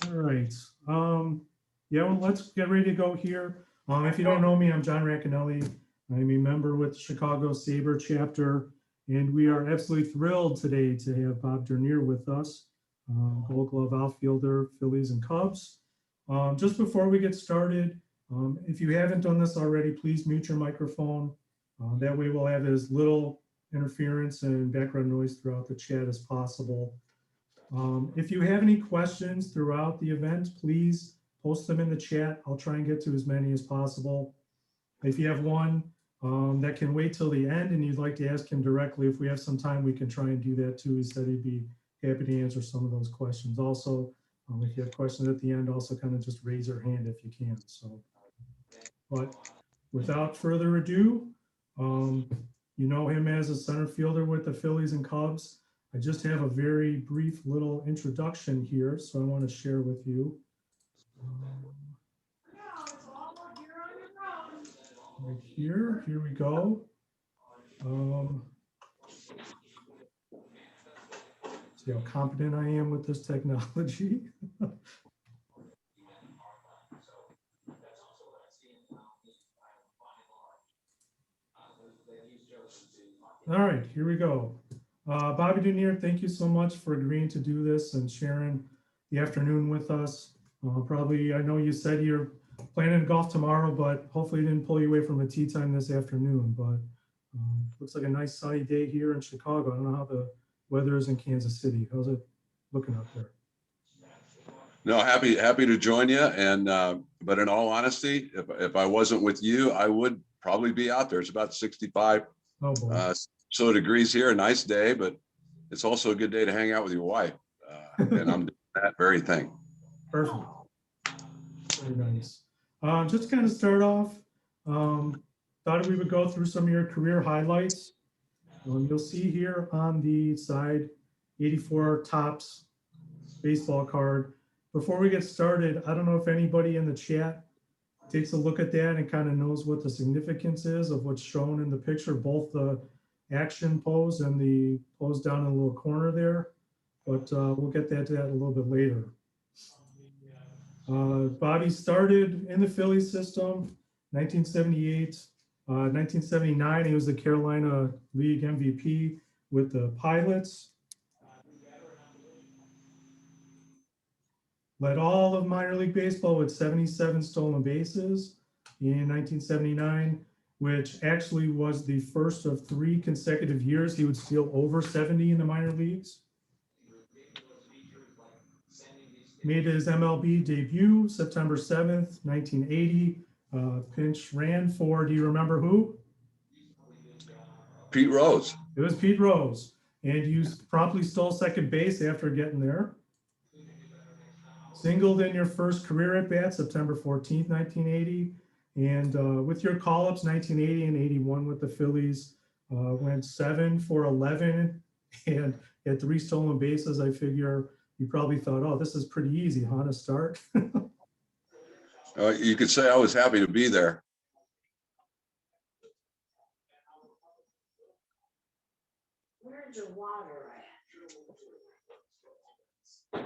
All right. Yeah, well, let's get ready to go here. If you don't know me, I'm John Racanelli. I'm a member with the Chicago SABR chapter, and we are absolutely thrilled today to have Bob Dernier with us, Gold Glove outfielder, Phillies and Cubs. Just before we get started, if you haven't done this already, please mute your microphone. That way we'll have as little interference and background noise throughout the chat as possible. If you have any questions throughout the event, please post them in the chat. I'll try and get to as many as possible. If you have one that can wait till the end and you'd like to ask him directly, if we have some time, we can try and do that too. He said he'd be happy to answer some of those questions. Also, if you have questions at the end, also kind of just raise your hand if you can. So, but without further ado, you know him as a center fielder with the Phillies and Cubs. I just have a very brief little introduction here, so I want to share with you. Right here we go. See how competent I am with this technology. All right, here we go. Bobby Dernier, thank you so much for agreeing to do this and sharing the afternoon with us. Probably, I know you said you're planning to golf tomorrow, but hopefully it didn't pull you away from a tee time this afternoon. But looks like a nice sunny day here in Chicago. I don't know how the weather is in Kansas City. How's it looking out there? No, happy to join you. And but in all honesty, if I wasn't with you, I would probably be out there. It's about 65 so degrees here. A nice day, but it's also a good day to hang out with your wife. And I'm doing that very thing. Perfect. Very nice. Just to kind of start off, thought we would go through some of your career highlights. You'll see here on the side, 84 Topps baseball card. Before we get started, I don't know if anybody in the chat takes a look at that and kind of knows what the significance is of what's shown in the picture, both the action pose and the pose down in the little corner there. But we'll get to that a little bit later. Bobby started in the Phillies system, 1978. 1979, he was the Carolina League MVP with the Pilots. Led all of minor league baseball with 77 stolen bases in 1979, which actually was the first of 3 consecutive years he would steal over 70 in the minor leagues. Made his MLB debut September 7th, 1980. Pinch ran for, do you remember who? Pete Rose. It was Pete Rose. And you promptly stole second base after getting there. Singled in your first career at bat, September 14th, 1980. And with your call-ups, 1980 and 81 with the Phillies, went 7 for 11 and had 3 stolen bases. I figure you probably thought, oh, this is pretty easy, huh, to start? You could say I was happy to be there. Where's your water at?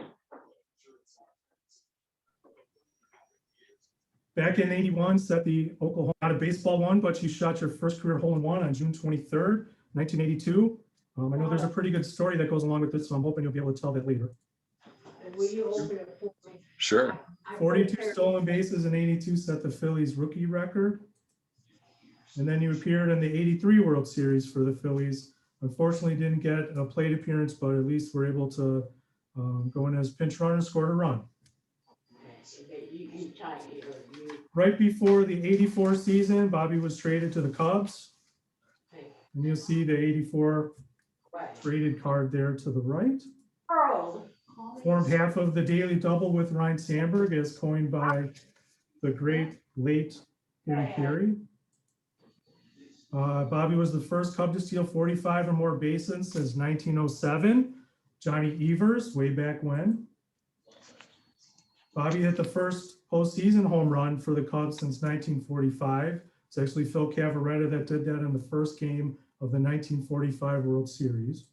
Back in 81, set the Oklahoma out of baseball one, but you shot your first career hole-in-one on June 23rd, 1982. I know there's a pretty good story that goes along with this, so I'm hoping you'll be able to tell that later. Will you open it for me? Sure. 42 stolen bases in 82 set the Phillies rookie record. And then you appeared in the 83 World Series for the Phillies. Unfortunately, didn't get a plate appearance, but at least were able to go in as pinch runner and scored a run. Right before the 84 season, Bobby was traded to the Cubs. And you'll see the 84 traded card there to the right. Formed half of the daily double with Ryne Sandberg, as coined by the great late Harry Carey. Bobby was the first Cub to steal 45 or more bases since 1907. Johnny Evers, way back when. Bobby hit the first postseason home run for the Cubs since 1945. It's actually Phil Cavarretta that did that in the first game of the 1945 World Series.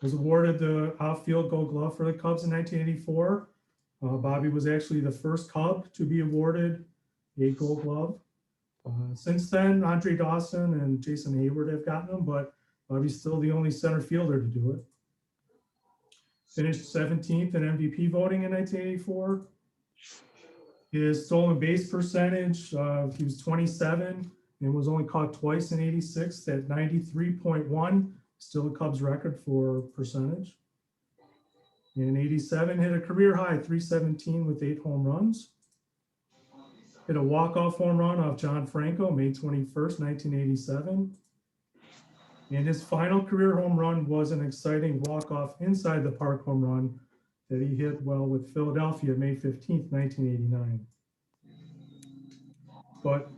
Was awarded the outfield Gold Glove for the Cubs in 1984. Bobby was actually the first Cub to be awarded a Gold Glove. Since then, Andre Dawson and Jason Hayward have gotten them, but Bobby's still the only center fielder to do it. Finished 17th in MVP voting in 1984. His stolen base percentage, he was 27 and was only caught twice in 86 at 93.1, still a Cubs record for percentage. In 87, hit a career high 317 with 8 home runs. Hit a walk-off home run off John Franco, May 21st, 1987. And his final career home run was an exciting walk-off inside the park home run that he hit well with Philadelphia, May 15th, 1989. But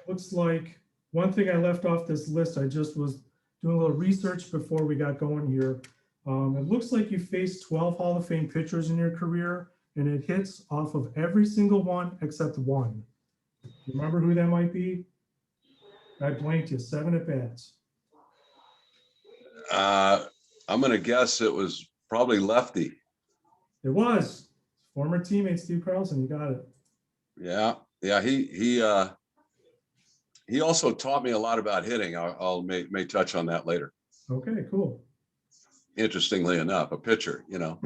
looks like one thing I left off this list, I just was doing a little research before we got going here. It looks like you faced 12 Hall of Fame pitchers in your career, and it hits off of every single one except one. You remember who that might be? I blanked you, 7 at bats. I'm going to guess it was probably lefty. It was former teammate Steve Carlson. You got it. Yeah. He also taught me a lot about hitting. I'll may touch on that later. Okay, cool. Interestingly enough, a pitcher, you know.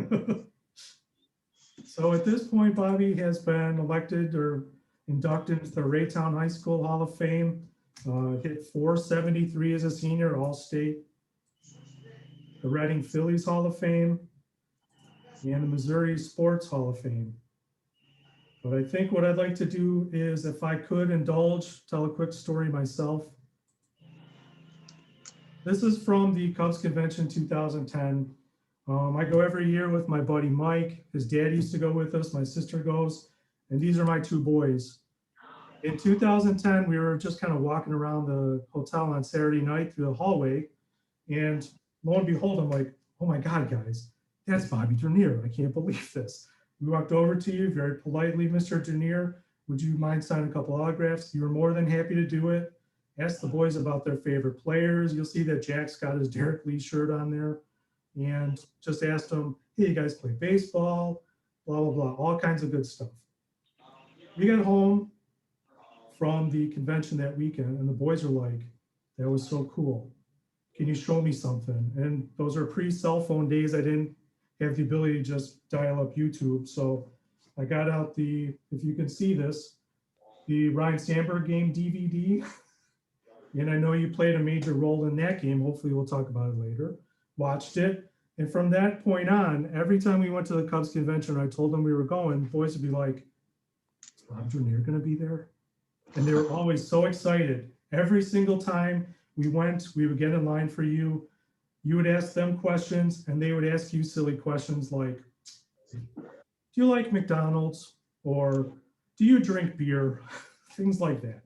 So at this point, Bobby has been elected or inducted into the Raytown High School Hall of Fame. Hit 473 as a senior, All-State. The Reading Phillies Hall of Fame and the Missouri Sports Hall of Fame. But I think what I'd like to do is, if I could indulge, tell a quick story myself. This is from the Cubs Convention 2010. I go every year with my buddy Mike. His dad used to go with us. My sister goes, and these are my 2 boys. In 2010, we were just kind of walking around the hotel on Saturday night through the hallway, and lo and behold, I'm like, oh my God, guys, that's Bobby Dernier. I can't believe this. We walked over to you very politely, Mr. Dernier. Would you mind signing a couple autographs? You were more than happy to do it. Ask the boys about their favorite players. You'll see that Jack's got his Derek Lee shirt on there. And just asked them, hey, you guys play baseball, blah, blah, blah, all kinds of good stuff. We got home from the convention that weekend, and the boys are like, that was so cool. Can you show me something? And those are pre-cell phone days. I didn't have the ability to just dial up YouTube. So I got out the, if you can see this, the Ryne Sandberg game DVD. And I know you played a major role in that game. Hopefully we'll talk about it later. Watched it. And from that point on, every time we went to the Cubs convention, I told them we were going, boys would be like, is Bob Dernier going to be there? And they were always so excited. Every single time we went, we would get in line for you. You would ask them questions, and they would ask you silly questions like, do you like McDonald's? Or do you drink beer? Things like that.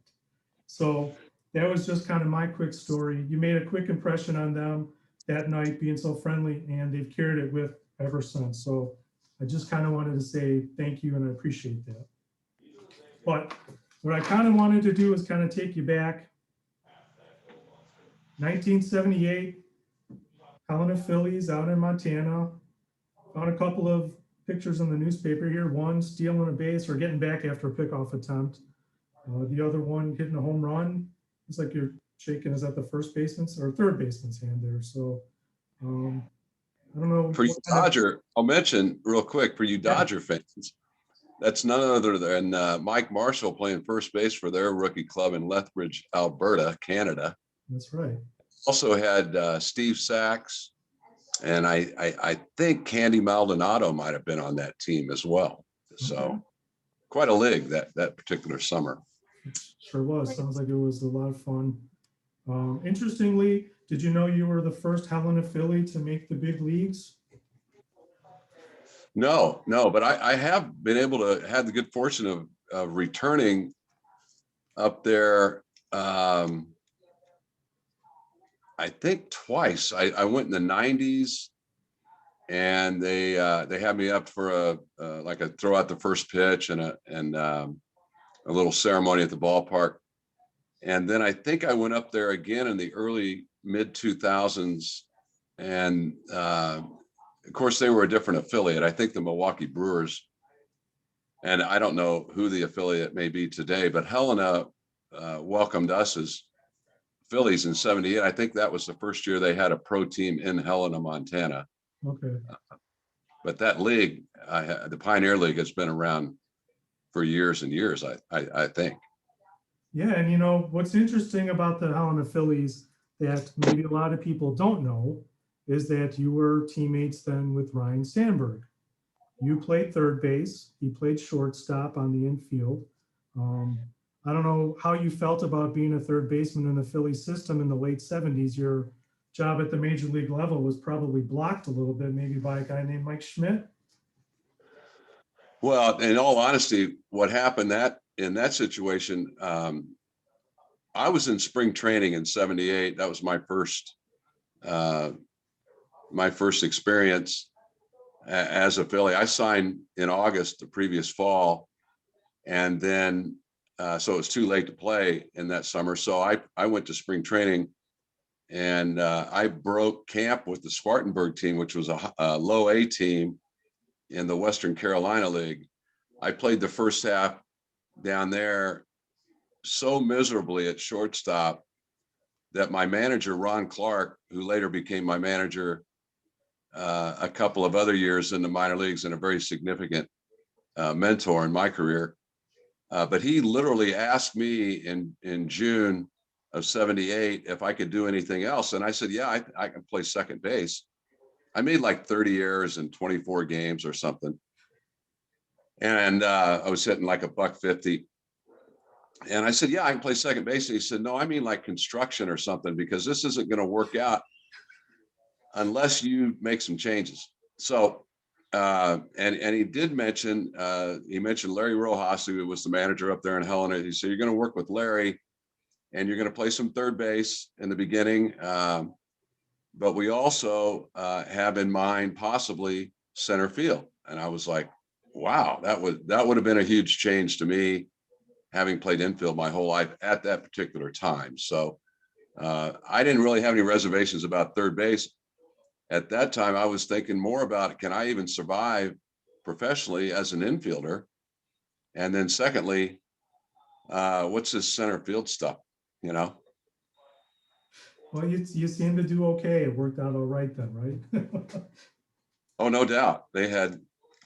So that was just kind of my quick story. You made a quick impression on them that night, being so friendly, and they've carried it with ever since. So I just kind of wanted to say thank you, and I appreciate that. But what I kind of wanted to do is kind of take you back. 1978, Helena Phillies out in Montana. Found a couple of pictures in the newspaper here. One stealing a base or getting back after a pickoff attempt. The other one hitting a home run. It's like you're shaking. Is that the first baseman's or third baseman's hand there? So I don't know. For you Dodger, I'll mention real quick for you Dodger fans, that's none other than Mike Marshall playing first base for their rookie club in Lethbridge, Alberta, Canada. That's right. Also had Steve Sachs, and I think Candy Maldonado might have been on that team as well. So quite a league that particular summer. Sure was. Sounds like it was a lot of fun. Interestingly, did you know you were the first Helena Philly to make the big leagues? No, but I have been able to have the good fortune of returning up there. I think twice. I went in the 90s, and they had me up for like a throw out the first pitch and a little ceremony at the ballpark. And then I think I went up there again in the early mid 2000s, and of course, they were a different affiliate. I think the Milwaukee Brewers, and I don't know who the affiliate may be today, but Helena welcomed us as Phillies in '78. I think that was the first year they had a pro team in Helena, Montana. Okay. But that league, the Pioneer League, has been around for years and years, I think. Yeah, and you know, what's interesting about the Helena Phillies that maybe a lot of people don't know is that you were teammates then with Ryne Sandberg. You played third base, he played shortstop on the infield. I don't know how you felt about being a third baseman in the Philly system in the late 70s. Your job at the major league level was probably blocked a little bit, maybe by a guy named Mike Schmidt. Well, in all honesty, what happened in that situation, I was in spring training in '78. That was my first experience as a Philly. I signed in August the previous fall, and then so it was too late to play in that summer. So I went to spring training, and I broke camp with the Spartanburg team, which was a low A team in the Western Carolina League. I played the first half down there so miserably at shortstop that my manager, Ron Clark, who later became my manager a couple of other years in the minor leagues and a very significant mentor in my career, but he literally asked me in June of '78 if I could do anything else. And I said, yeah, I can play second base. I made like 30 errors in 24 games or something. And I was hitting like $150. And I said, yeah, I can play second base. And he said, no, I mean like construction or something, because this isn't going to work out unless you make some changes. So, and he did mention, he mentioned Larry Rojas, who was the manager up there in Helena. He said, you're going to work with Larry and you're going to play some third base in the beginning. But we also have in mind possibly center field. And I was like, wow, that would have been a huge change to me, having played infield my whole life at that particular time. So I didn't really have any reservations about third base. At that time, I was thinking more about, can I even survive professionally as an infielder? And then secondly, what's this center field stuff, you know? Well, you seem to do okay. It worked out all right then, right? Oh, no doubt. They had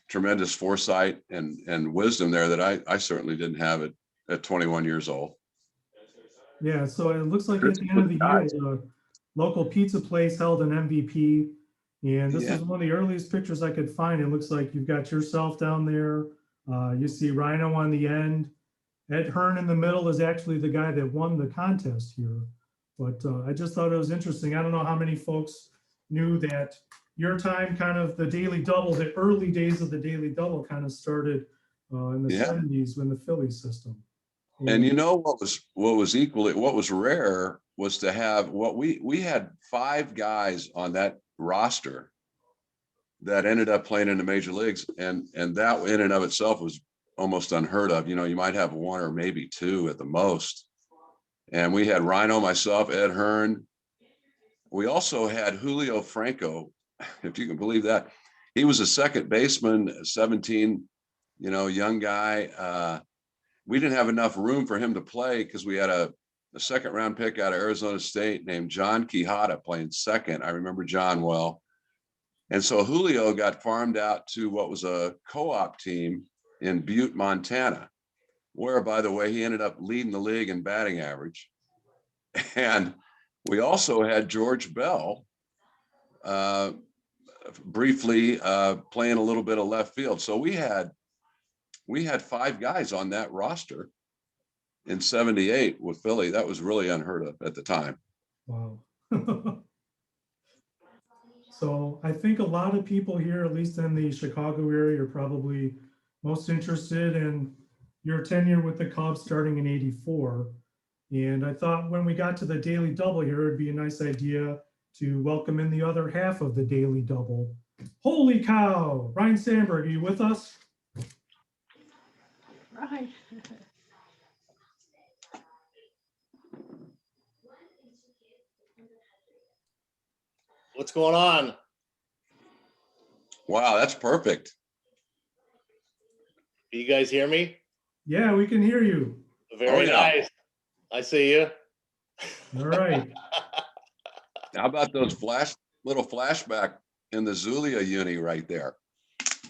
tremendous foresight and wisdom there that I certainly didn't have at 21 years old. Yeah, so it looks like at the end of the year, the local pizza place held an MVP. And this is one of the earliest pictures I could find. It looks like you've got yourself down there. You see Rhino on the end. Ed Hearn in the middle is actually the guy that won the contest here. But I just thought it was interesting. I don't know how many folks knew that your time, kind of the Daily Double, the early days of the Daily Double kind of started in the 70s when the Philly system. And you know what was rare was to have we had 5 guys on that roster that ended up playing in the major leagues, and that in and of itself was almost unheard of. You know, you might have 1 or maybe 2 at the most. And we had Rhino, myself, Ed Hearn. We also had Julio Franco, if you can believe that. He was a second baseman, 17, you know, young guy. We didn't have enough room for him to play because we had a second round pick out of Arizona State named John Quijada playing second. I remember John well. And so Julio got farmed out to what was a co-op team in Butte, Montana, where, by the way, he ended up leading the league in batting average. And we also had George Bell briefly playing a little bit of left field. So we had 5 guys on that roster in '78 with Philly. That was really unheard of at the time. Wow. So I think a lot of people here, at least in the Chicago area, are probably most interested in your tenure with the Cubs starting in '84. And I thought when we got to the Daily Double here, it'd be a nice idea to welcome in the other half of the Daily Double. Holy cow! Ryne Sandberg, are you with us? Right. What's going on? Wow, that's perfect. You guys hear me? Yeah, we can hear you. Very yeah. nice. I see you. All right. How about those little flashback in the Zulia uni right there?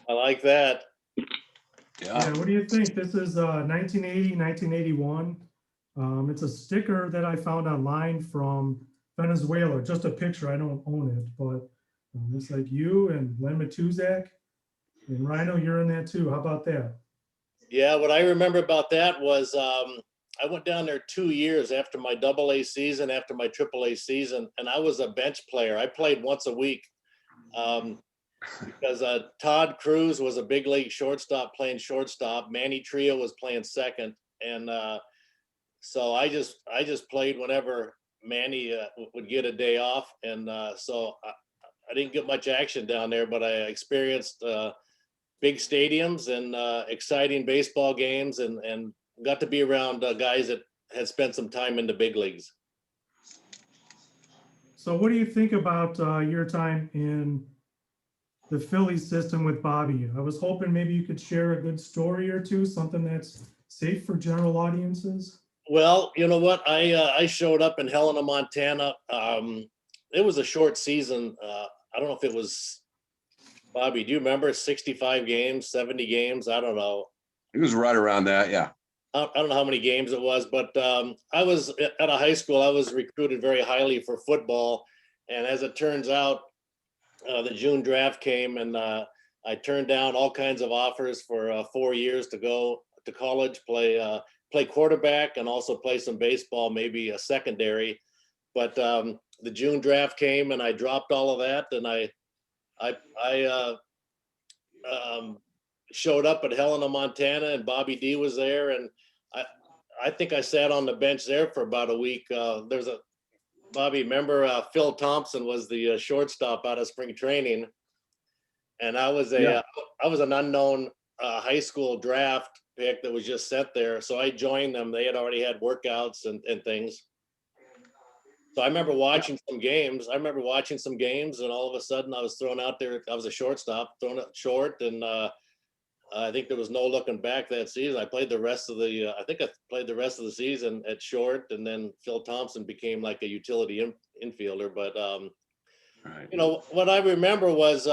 I like that. Yeah, what do you think? This is 1980, 1981. It's a sticker that I found online from Venezuela. Just a picture. I don't own it, but it's like you and Len Matuzak and Rhino, you're in that too. How about that? Yeah, what I remember about that was I went down there 2 years after my AA season, after my AAA season, and I was a bench player. I played once a week because Todd Cruz was a big league shortstop playing shortstop. Manny Trio was playing second, and so I just played whenever Manny would get a day off, and so I didn't get much action down there, but I experienced big stadiums and exciting baseball games, and got to be around guys that had spent some time in the big leagues. So what do you think about your time in the Philly system with Bobby? I was hoping maybe you could share a good story or two, something that's safe for general audiences. Well, you know what? I showed up in Helena, Montana. It was a short season. I don't know if it was, Bobby, do you remember 65 games, 70 games? I don't know. It was right around that, yeah. I don't know how many games it was, but I was at a high school. I was recruited very highly for football. And as it turns out, the June draft came, and I turned down all kinds of offers for 4 years to go to college, play quarterback, and also play some baseball, maybe a secondary. But the June draft came, and I dropped all of that, and I showed up at Helena, Montana, and Bobby D was there, and I think I sat on the bench there for about a week. There's a Bobby, remember Phil Thompson was the shortstop out of spring training, and I was an unknown high school draft pick that was just set there. So I joined them. They had already had workouts and things. So I remember watching some games. And all of a sudden I was thrown out there. I was a shortstop, thrown out short, and I think there was no looking back that season. I played the rest of the season at short, and then Phil Thompson became like a utility infielder. But Right. you know what I remember was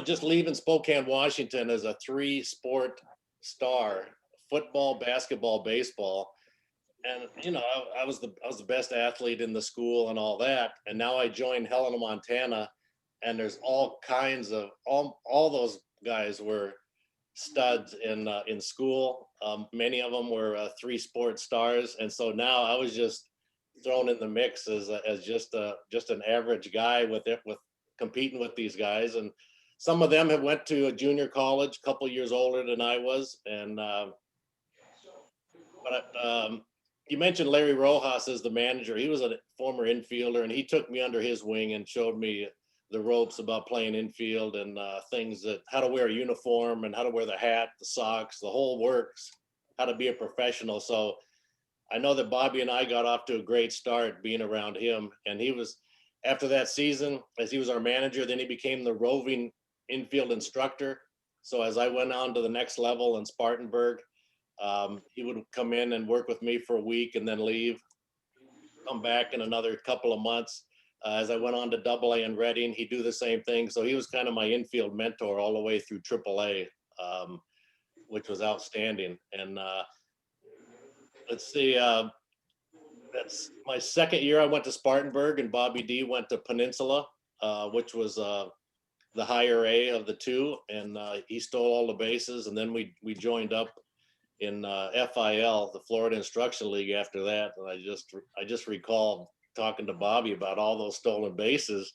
just leaving Spokane, Washington as a 3-sport star: football, basketball, baseball. And I was the best athlete in the school and all that. And now I joined Helena, Montana, and there's all kinds of all those guys were studs in school. Many of them were 3-sport stars, and so now I was just thrown in the mix as just an average guy with competing with these guys. And some of them have went to a junior college, a couple years older than I was. And you mentioned Larry Rojas as the manager. He was a former infielder, and he took me under his wing and showed me the ropes about playing infield and things, that how to wear a uniform and how to wear the hat, the socks, the whole works, how to be a professional. So I know that Bobby and I got off to a great start being around him. And he was, after that season, as he was our manager, then he became the roving infield instructor. So as I went on to the next level in Spartanburg, he would come in and work with me for a week and then leave, come back in another couple of months. As I went on to AA in Reading, he'd do the same thing. So he was kind of my infield mentor all the way through AAA, which was outstanding. And let's see, that's my second year. I went to Spartanburg, and Bobby D went to Peninsula, which was the higher A of the two. And he stole all the bases. And then we joined up in FIL, the Florida Instruction League, after that. And I just recall talking to Bobby about all those stolen bases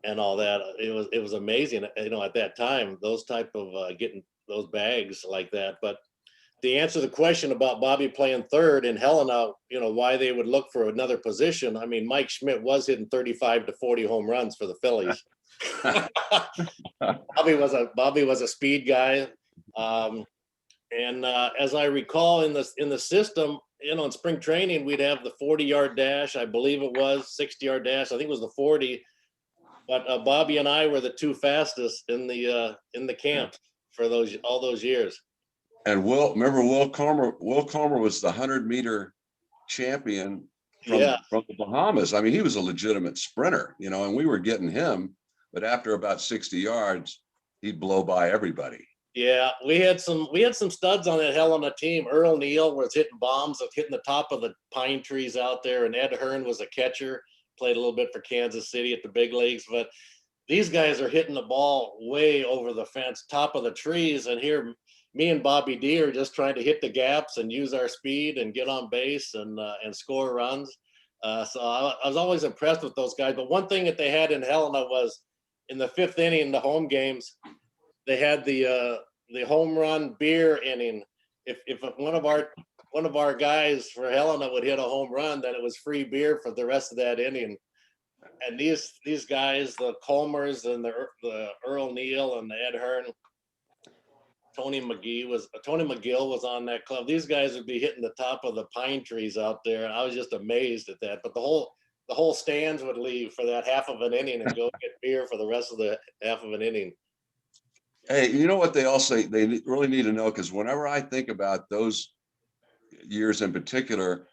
and all that. It was amazing, at that time, those type of getting those bags like that. But to answer the question about Bobby playing third in Helena, why they would look for another position. I mean, Mike Schmidt was hitting 35 to 40 home runs for the Phillies. Bobby was a speed guy. And as I recall in the system, in spring training, we'd have the 40-yard dash. I believe it was 60-yard dash. I think it was the 40. But Bobby and I were the two fastest in the camp for all those years. And remember Will Comer? Will Comer was the 100-meter champion from the Bahamas. I mean, he was a legitimate sprinter, you know, and we were getting him, but after about 60 yards, he'd blow by everybody. Yeah, we had some studs on that Helena team. Earl Neal was hitting bombs, hitting the top of the pine trees out there, and Ed Hearn was a catcher, played a little bit for Kansas City at the big leagues. But these guys are hitting the ball way over the fence, top of the trees, and here me and Bobby D are just trying to hit the gaps and use our speed and get on base and score runs. So I was always impressed with those guys. But one thing that they had in Helena was in the 5th inning, in the home games, they had the home run beer inning. If one of our guys for Helena would hit a home run, then it was free beer for the rest of that inning. And these guys, the Comers and the Earl Neal and the Ed Hearn, Tony McGill was on that club. These guys would be hitting the top of the pine trees out there. And I was just amazed at that. But the whole stands would leave for that half of an inning and go get beer for the rest of the half of an inning. Hey, you know what they all say? They really need to know, because whenever I think about those years in particular,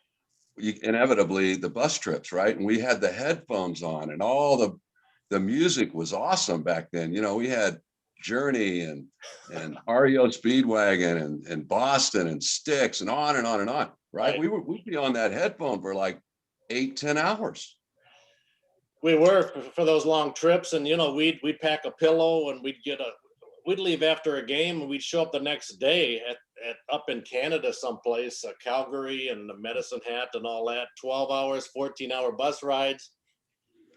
inevitably the bus trips, right? And we had the headphones on, and all the music was awesome back then. You know, we had Journey and REO Speedwagon and Boston and Styx and on and on and on, right? We'd be on that headphone for like 8-10 hours. We were for those long trips, and you know, we'd pack a pillow and we'd leave after a game and we'd show up the next day at up in Canada someplace, Calgary and the Medicine Hat and all that, 12 hours, 14-hour bus rides.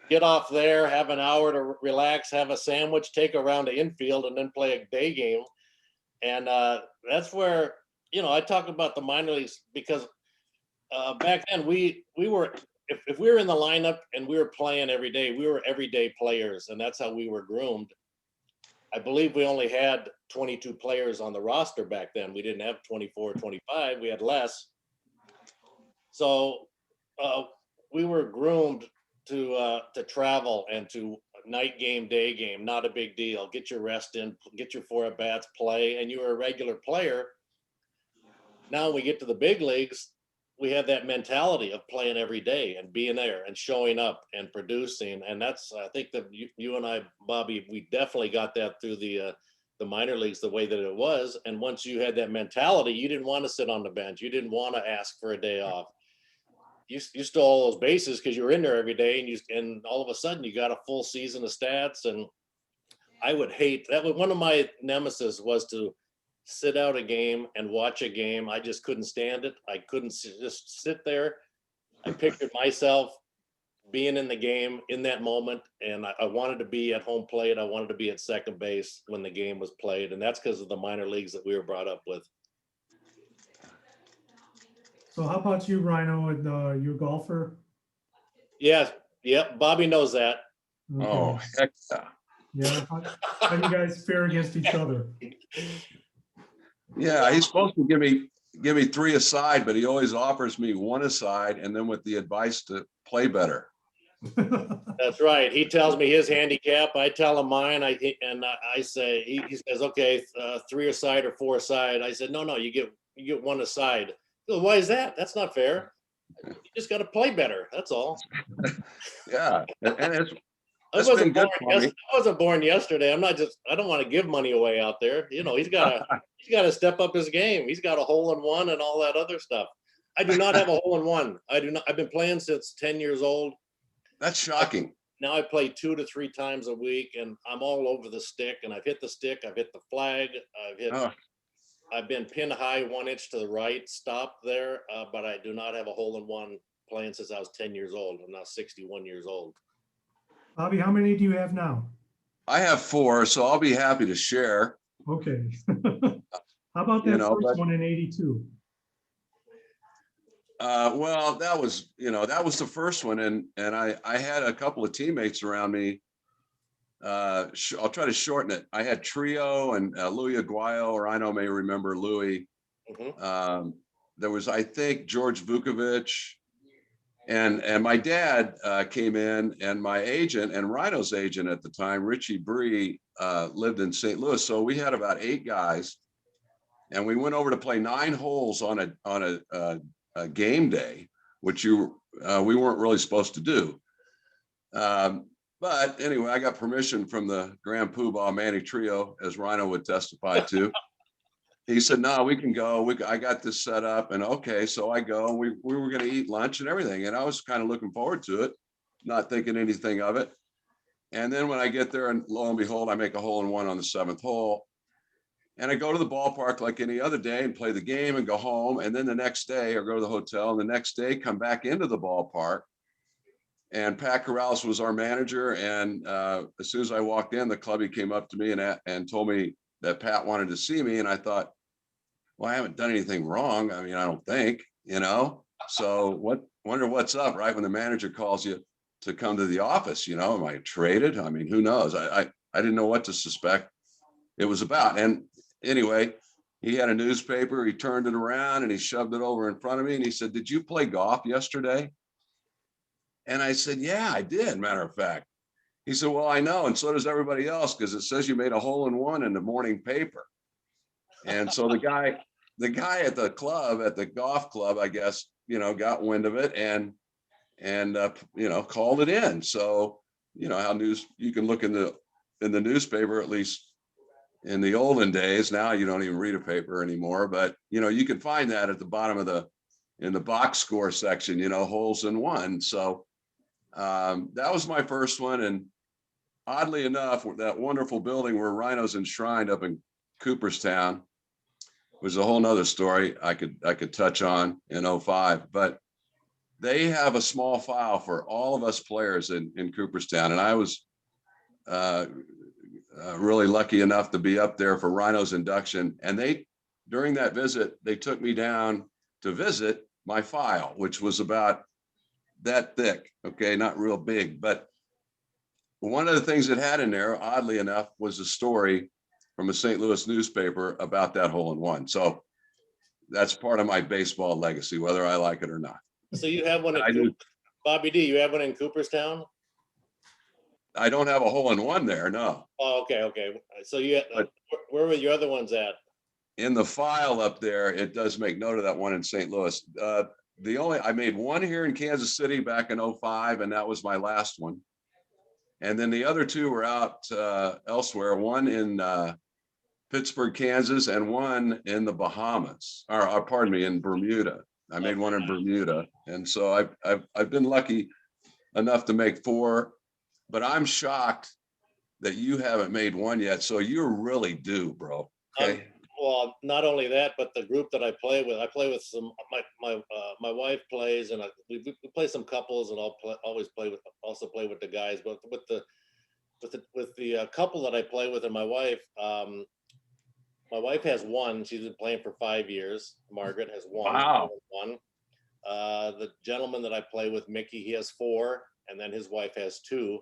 Get off there, have an hour to relax, have a sandwich, take a round of infield, and then play a day game. And that's where, you know, I talk about the minor leagues, because back then we were, if we were in the lineup and we were playing every day, we were everyday players, and that's how we were groomed. I believe we only had 22 players on the roster back then. We didn't have 24, 25. We had less. So we were groomed to travel and to night game, day game, not a big deal. Get your rest in, get your 4 at-bats, play, and you were a regular player. Now when we get to the big leagues, we have that mentality of playing every day and being there and showing up and producing. And that's, I think that you and I, Bobby, we definitely got that through the minor leagues the way that it was. And once you had that mentality, you didn't want to sit on the bench. You didn't want to ask for a day off. You stole all those bases because you were in there every day, and all of a sudden you got a full season of stats. And I would hate that. One of my nemesis was to sit out a game and watch a game. I just couldn't stand it. I couldn't just sit there. I pictured myself being in the game in that moment, and I wanted to be at home plate. I wanted to be at second base when the game was played, and that's because of the minor leagues that we were brought up with. So how about you, Rhino, with your golfer? Yeah, yep. Bobby knows that. Okay. Oh, heck yeah. Yeah. How do you guys fare against each other? Yeah, he's supposed to give me 3 aside, but he always offers me 1 aside, and then with the advice to play better. That's right. He tells me his handicap. I tell him mine. I say, he says, okay, 3 aside or 4 aside. I said, no, you get 1 aside. He goes, why is that? That's not fair. You just got to play better. That's all. Yeah, and I wasn't born yesterday. I don't want to give money away out there. You know, he's got to step up his game. He's got a hole-in-one and all that other stuff. I do not have a hole-in-one. I do not. I've been playing since 10 years old. That's shocking. Now I play 2 to 3 times a week, and I'm all over the stick. And I've hit the stick. I've hit the flag. I've been pin high 1 inch to the right, stopped there. But I do not have a hole-in-one playing since I was 10 years old. I'm now 61 years old. Bobby, how many do you have now? I have 4, so I'll be happy to share. Okay. How about that first one in 82? Well, that was the first one, and I had a couple of teammates around me. I'll try to shorten it. I had Trio and Louis Aguayo, or I know may remember Louis. Mm-hmm. There was, I think, George Vukovic And my dad came in, and my agent and Rhino's agent at the time, Richie Bree, lived in St. Louis. So we had about 8 guys, and we went over to play 9 holes on a game day, which we weren't really supposed to do. But anyway, I got permission from the Grand Poobah Manny Trio, as Rhino would testify to. He said, no, we can go. I got this set up, and okay, so I go. We were going to eat lunch and everything, and I was kind of looking forward to it, not thinking anything of it. And then when I get there, and lo and behold, I make a hole in one on the 7th hole. And I go to the ballpark like any other day and play the game and go home. And then the next day, or go to the hotel, and the next day come back into the ballpark. And Pat Corrales was our manager. And as soon as I walked in, the clubby came up to me and told me that Pat wanted to see me. And I thought, well, I haven't done anything wrong. I mean, I don't think, so wonder what's up, right? When the manager calls you to come to the office, am I traded? I mean, who knows? I didn't know what to suspect it was about. And anyway, he had a newspaper, he turned it around and he shoved it over in front of me. And he said, did you play golf yesterday? And I said, yeah, I did. Matter of fact. He said, well, I know. And so does everybody else, because it says you made a hole in one in the morning paper. And so the guy at the club, at the golf club, I guess, got wind of it and called it in. So, how you can look in the newspaper, at least in the olden days. Now you don't even read a paper anymore, but you can find that at the bottom in the box score section, holes in one. So that was my first one. And oddly enough, that wonderful building where Rhino's enshrined up in Cooperstown was a whole nother story I could touch on in 05, but they have a small file for all of us players in Cooperstown. And I was really lucky enough to be up there for Rhino's induction. And during that visit, they took me down to visit my file, which was about that thick. Okay. Not real big, but one of the things it had in there, oddly enough, was a story from a St. Louis newspaper about that hole in one. So that's part of my baseball legacy, whether I like it or not. So you have one Bobby D, you have one in Cooperstown? I don't have a hole in one there, no. Oh, okay. So where were your other ones at? In the file up there, it does make note of that one in St. Louis. I made one here in Kansas City back in 05, and that was my last one. And then the other 2 were out elsewhere, one in Pittsburgh, Kansas, and one in the Bahamas, or pardon me, in Bermuda. I made one in Bermuda. And so I've been lucky enough to make 4, but I'm shocked that you haven't made one yet. So you're really due, bro. Okay. Well, not only that, but the group that I play with some, my wife plays, and we play some couples, and I'll always play with the guys, but with the couple that I play with and my wife has one. She's been playing for 5 years. Margaret has one. Wow. One. The gentleman that I play with, Mickey, he has 4, and then his wife has 2.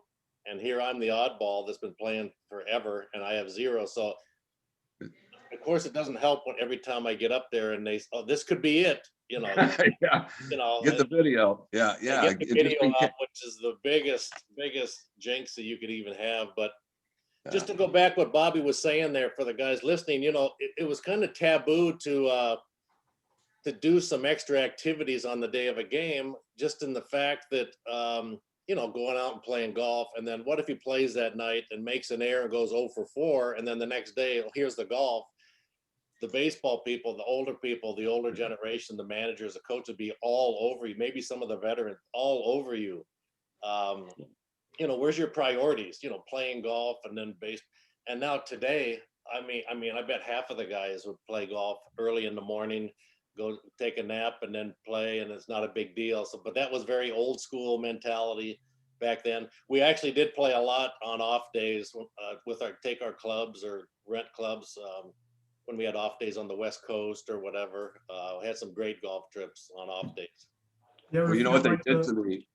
And here I'm the oddball that's been playing forever, and I have 0. So, of course, it doesn't help when every time I get up there and they, this could be it, Yeah. Get the video. Yeah. Get the video out, which is the biggest jinx that you could even have. But just to go back what Bobby was saying there for the guys listening, it was kind of taboo to do some extra activities on the day of a game, just in the fact that going out and playing golf, and then what if he plays that night and makes an error and goes 0 for 4, and then the next day, here's the golf. The baseball people, the older people, the older generation, the managers, the coach would be all over you. Maybe some of the veterans all over you. Where's your priorities? Playing golf and then base. And now today, I mean, I bet half of the guys would play golf early in the morning, go take a nap, and then play, and it's not a big deal. So, but that was very old school mentality back then. We actually did play a lot on off days take our clubs or rent clubs. When we had off days on the West Coast or whatever, we had some great golf trips on off days. Well, you know what they did to me?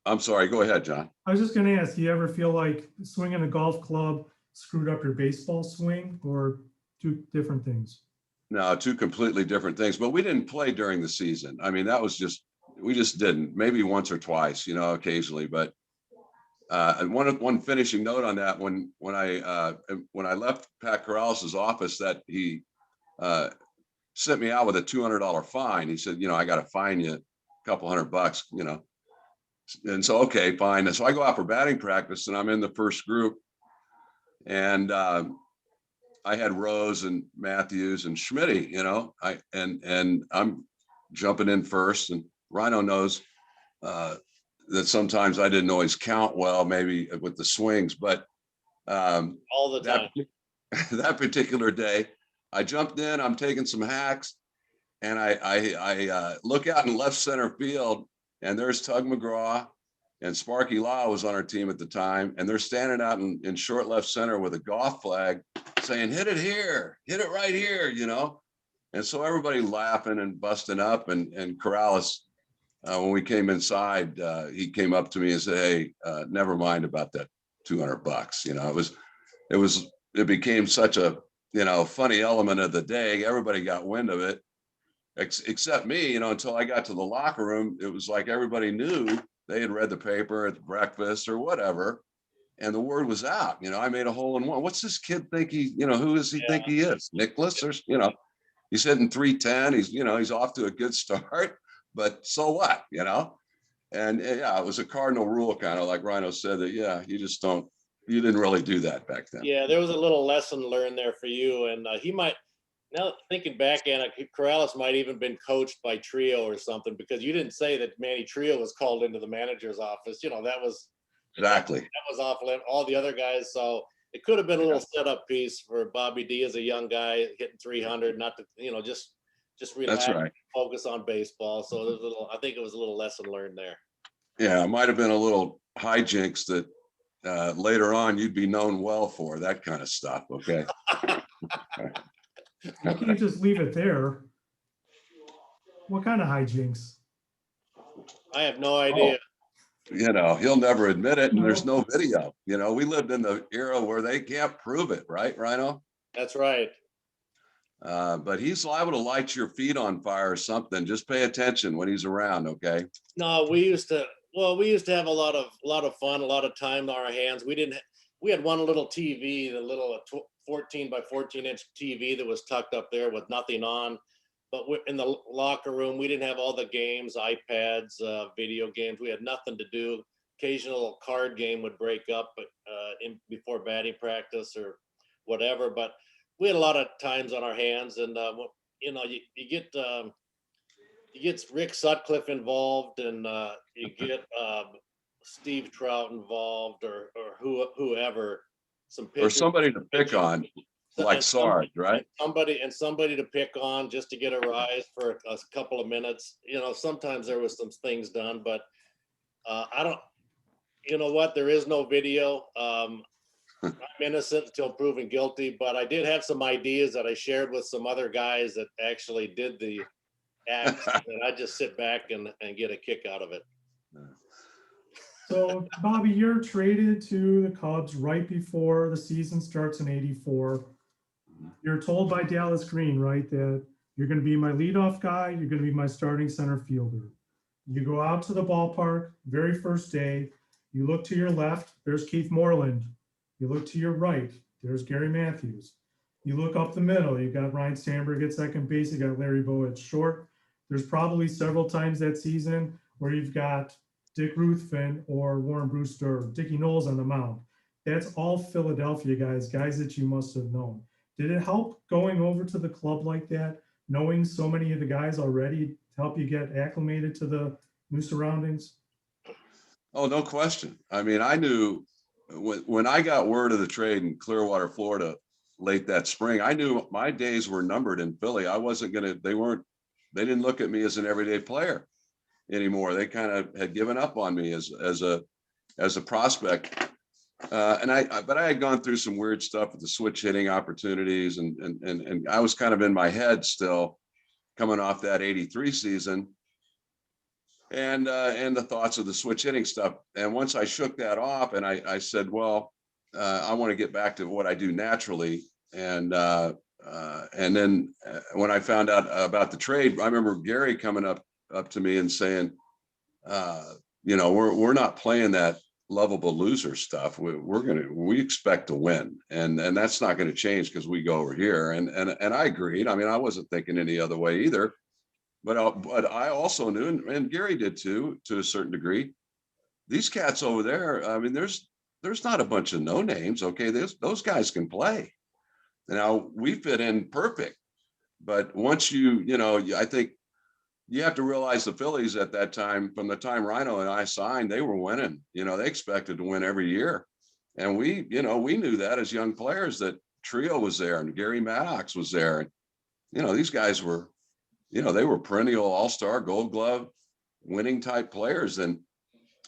I'm sorry, go ahead, John. I was just going to ask, do you ever feel like swinging a golf club screwed up your baseball swing, or 2 different things? No, 2 completely different things, but we didn't play during the season. I mean, that was just we just didn't. Maybe once or twice, you know, occasionally. But and one finishing note on that, when I left Pat Corralis's office, that he sent me out with a $200 fine. He said, you know, I got to fine you a couple $100, you know. And so, okay, fine. And so I go out for batting practice, and I'm in the first group, and I had Rose and Matthews and Schmitty, you know, and I'm jumping in first, and Rhino knows that sometimes I didn't always count well, maybe with the swings, but all the time. That particular day, I jumped in, I'm taking some hacks, and I look out in left center field, and there's Tug McGraw, and Sparky Law was on our team at the time, and they're standing out in short left center with a golf flag saying, hit it right here, you know? And so everybody laughing and busting up, and Corrales, when we came inside, he came up to me and said, hey, never mind about that $200. You know, it became such a, you know, funny element of the day. Everybody got wind of it, except me, you know, until I got to the locker room. It was like everybody knew. They had read the paper at breakfast or whatever, and the word was out. You know, I made a hole in one. What's this kid think he, you know, who does he think he is? Nicholas, or, you know, he's hitting 310. He's, you know, he's off to a good start, but so what, you know? And yeah, it was a cardinal rule, kind of like Rhino said, that, yeah, you didn't really do that back then. Yeah, there was a little lesson learned there for you. And he might, now thinking back, Anna, Corrales might even been coached by Trio or something, because you didn't say that Manny Trio was called into the manager's office. You know, that was exactly, that was off all the other guys. So it could have been a little setup piece for Bobby D as a young guy hitting 300, not to, you know, just relax, that's right, focus on baseball. So there's I think it was a little lesson learned there. Yeah, it might have been a little hijinks that later on you'd be known well for, that kind of stuff. Okay. You can't just leave it there. What kind of hijinks? I have no idea. Oh, you know, he'll never admit it, and there's no video. You know, we lived in the era where they can't prove it, right, Rhino? That's right. But he's liable to light your feet on fire or something. Just pay attention when he's around, okay? No, we used to have a lot of fun, a lot of time on our hands. We had one little TV, the little 14 by 14 inch TV that was tucked up there with nothing on. But in the locker room, we didn't have all the games, iPads, video games. We had nothing to do. Occasional card game would break up, but before batting practice or whatever. But we had a lot of times on our hands, and you know, you get Rick Sutcliffe involved, and you get Steve Trout involved, or whoever, some pitchers, or somebody to pick on, like Sarge, right? Somebody to pick on just to get a rise for a couple of minutes. You know, sometimes there was some things done, but I don't. You know what? There is no video. I'm innocent until proven guilty, but I did have some ideas that I shared with some other guys that actually did the acts, and I just sit back and get a kick out of it. So, Bobby, you're traded to the Cubs right before the season starts in '84. You're told by Dallas Green, right, that you're going to be my leadoff guy, you're going to be my starting center fielder. You go out to the ballpark, very first day, you look to your left, there's Keith Moreland. You look to your right, there's Gary Matthews. You look up the middle, you've got Ryne Sandberg at second base, you got Larry Bowa at short. There's probably several times that season where you've got Dick Ruthven or Warren Brewster, or Dickie Knowles on the mound. That's all Philadelphia guys that you must have known. Did it help going over to the club like that, knowing so many of the guys already, to help you get acclimated to the new surroundings? Oh, no question. I mean, I knew when I got word of the trade in Clearwater, Florida, late that spring, I knew my days were numbered in Philly. I wasn't going to, they didn't look at me as an everyday player anymore. They kind of had given up on me as a prospect. But I had gone through some weird stuff with the switch hitting opportunities, and I was kind of in my head still coming off that '83 season, and the thoughts of the switch hitting stuff. And once I shook that off, and I said, well, I want to get back to what I do naturally. And then when I found out about the trade, I remember Gary coming up to me and saying, You know, we're not playing that lovable loser stuff. We expect to win, and that's not going to change because we go over here. And I agreed. I mean, I wasn't thinking any other way either. But I also knew, and Gary did too, to a certain degree. These cats over there, I mean, there's not a bunch of no names. Okay, those guys can play. Now we fit in perfect, but once you know, I think you have to realize the Phillies at that time, from the time Rhino and I signed, they were winning. You know, they expected to win every year, and we knew that as young players, that Trio was there and Gary Maddox was there. You know, these guys were, you know, they were perennial all-star, Gold Glove winning type players, and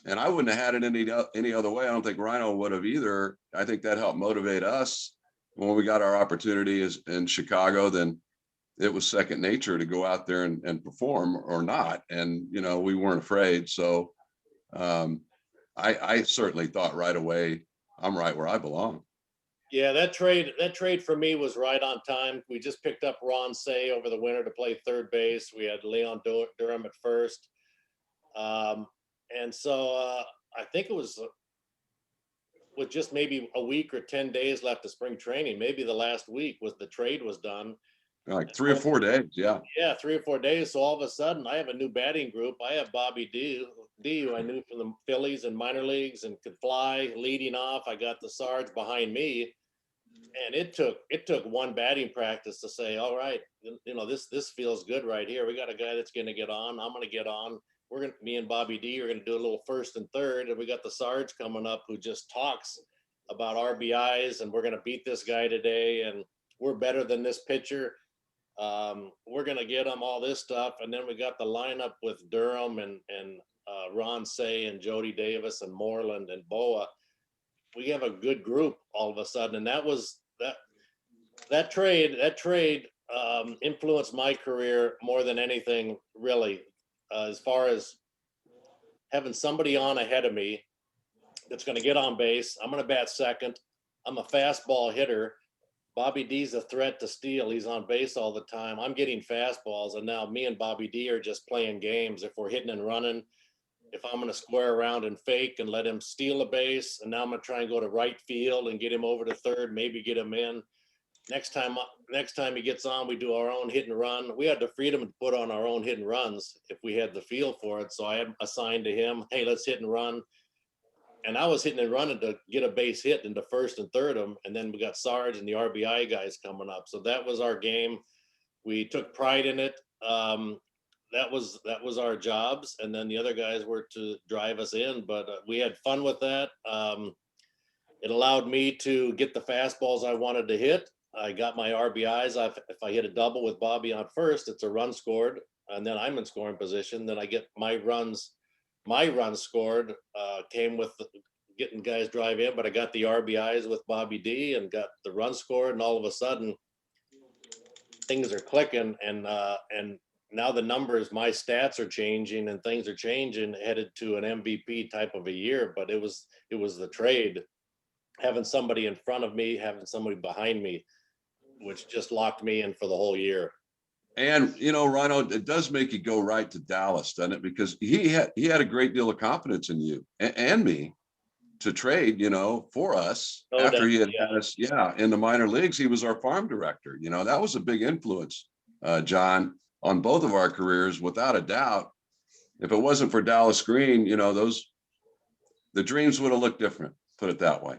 I wouldn't have had it any other way. I don't think Rhino would have either. I think that helped motivate us when we got our opportunity in Chicago. Then it was second nature to go out there and perform or not. And, you know, we weren't afraid. So I certainly thought right away, I'm right where I belong. Yeah, that trade for me was right on time. We just picked up Ron Say over the winter to play third base. We had Leon Durham at first. And so I think it was with just maybe a week or 10 days left of spring training, maybe the last week was the trade was done. Like 3 or 4 days. Yeah. Yeah, 3 or 4 days. So all of a sudden I have a new batting group. I have Bobby D, who I knew from the Phillies and minor leagues and could fly leading off. I got the Sarge behind me. And it took one batting practice to say, all right, you know, this feels good right here. We got a guy that's going to get on. I'm going to get on. Me and Bobby D are going to do a little first and third. And we got the Sarge coming up who just talks about RBIs, and we're going to beat this guy today. And we're better than this pitcher. We're going to get him, all this stuff. And then we got the lineup with Durham and Ron Say and Jody Davis and Moreland and Boa. We have a good group all of a sudden. And that was that trade influenced my career more than anything, really, as far as having somebody on ahead of me that's going to get on base. I'm going to bat second. I'm a fastball hitter. Bobby D's a threat to steal. He's on base all the time. I'm getting fastballs. And now me and Bobby D are just playing games. If we're hitting and running, if I'm going to square around and fake and let him steal a base, and now I'm going to try and go to right field and get him over to third, maybe get him in. Next time he gets on, we do our own hit and run. We had the freedom to put on our own hit and runs if we had the feel for it. So I had assigned to him, hey, let's hit and run. And I was hitting and running to get a base hit into first and third of them. And then we got Sarge and the RBI guys coming up. So that was our game. We took pride in it. That was our jobs. And then the other guys were to drive us in, but we had fun with that. It allowed me to get the fastballs I wanted to hit. I got my RBIs. If I hit a double with Bobby on first, it's a run scored, and then I'm in scoring position. Then I get my runs scored. Came with getting guys drive in, but I got the RBIs with Bobby D and got the run scored, and all of a sudden things are clicking, and now the numbers, my stats are changing and things are changing, headed to an MVP type of a year. But it was the trade, having somebody in front of me, having somebody behind me, which just locked me in for the whole year. And, you know, Rhino, it does make you go right to Dallas, doesn't it? Because he had a great deal of confidence in you and me to trade, you know, for us. No after doubt, he had us, in the minor leagues. He was our farm director. You know, that was a big influence, John, on both of our careers, without a doubt. If it wasn't for Dallas Green, you know, the dreams would have looked different, put it that way.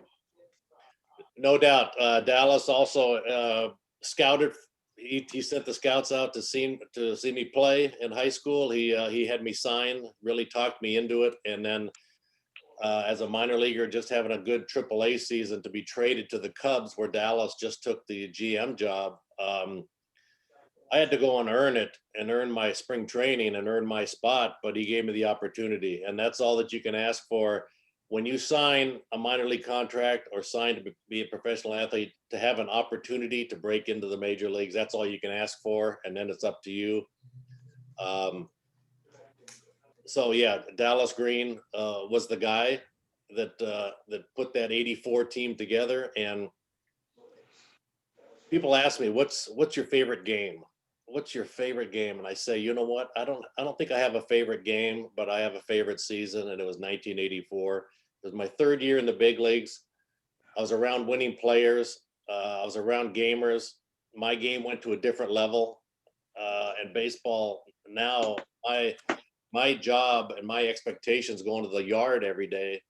No doubt. Dallas also scouted. He sent the scouts out to see me play in high school. He had me sign, really talked me into it. And then as a minor leaguer, just having a good AAA season, to be traded to the Cubs, where Dallas just took the GM job. I had to go and earn it and earn my spring training and earn my spot, but he gave me the opportunity. And that's all that you can ask for when you sign a minor league contract or sign to be a professional athlete, to have an opportunity to break into the major leagues. That's all you can ask for. And then it's up to you. So yeah, Dallas Green was the guy that put that 84 team together. And people ask me, what's your favorite game? what's your favorite game? And I say, you know what? I don't think I have a favorite game, but I have a favorite season, and it was 1984. It was my third year in the big leagues. I was around winning players. I was around gamers. My game went to a different level. And baseball now, my job and my expectations going to the yard every day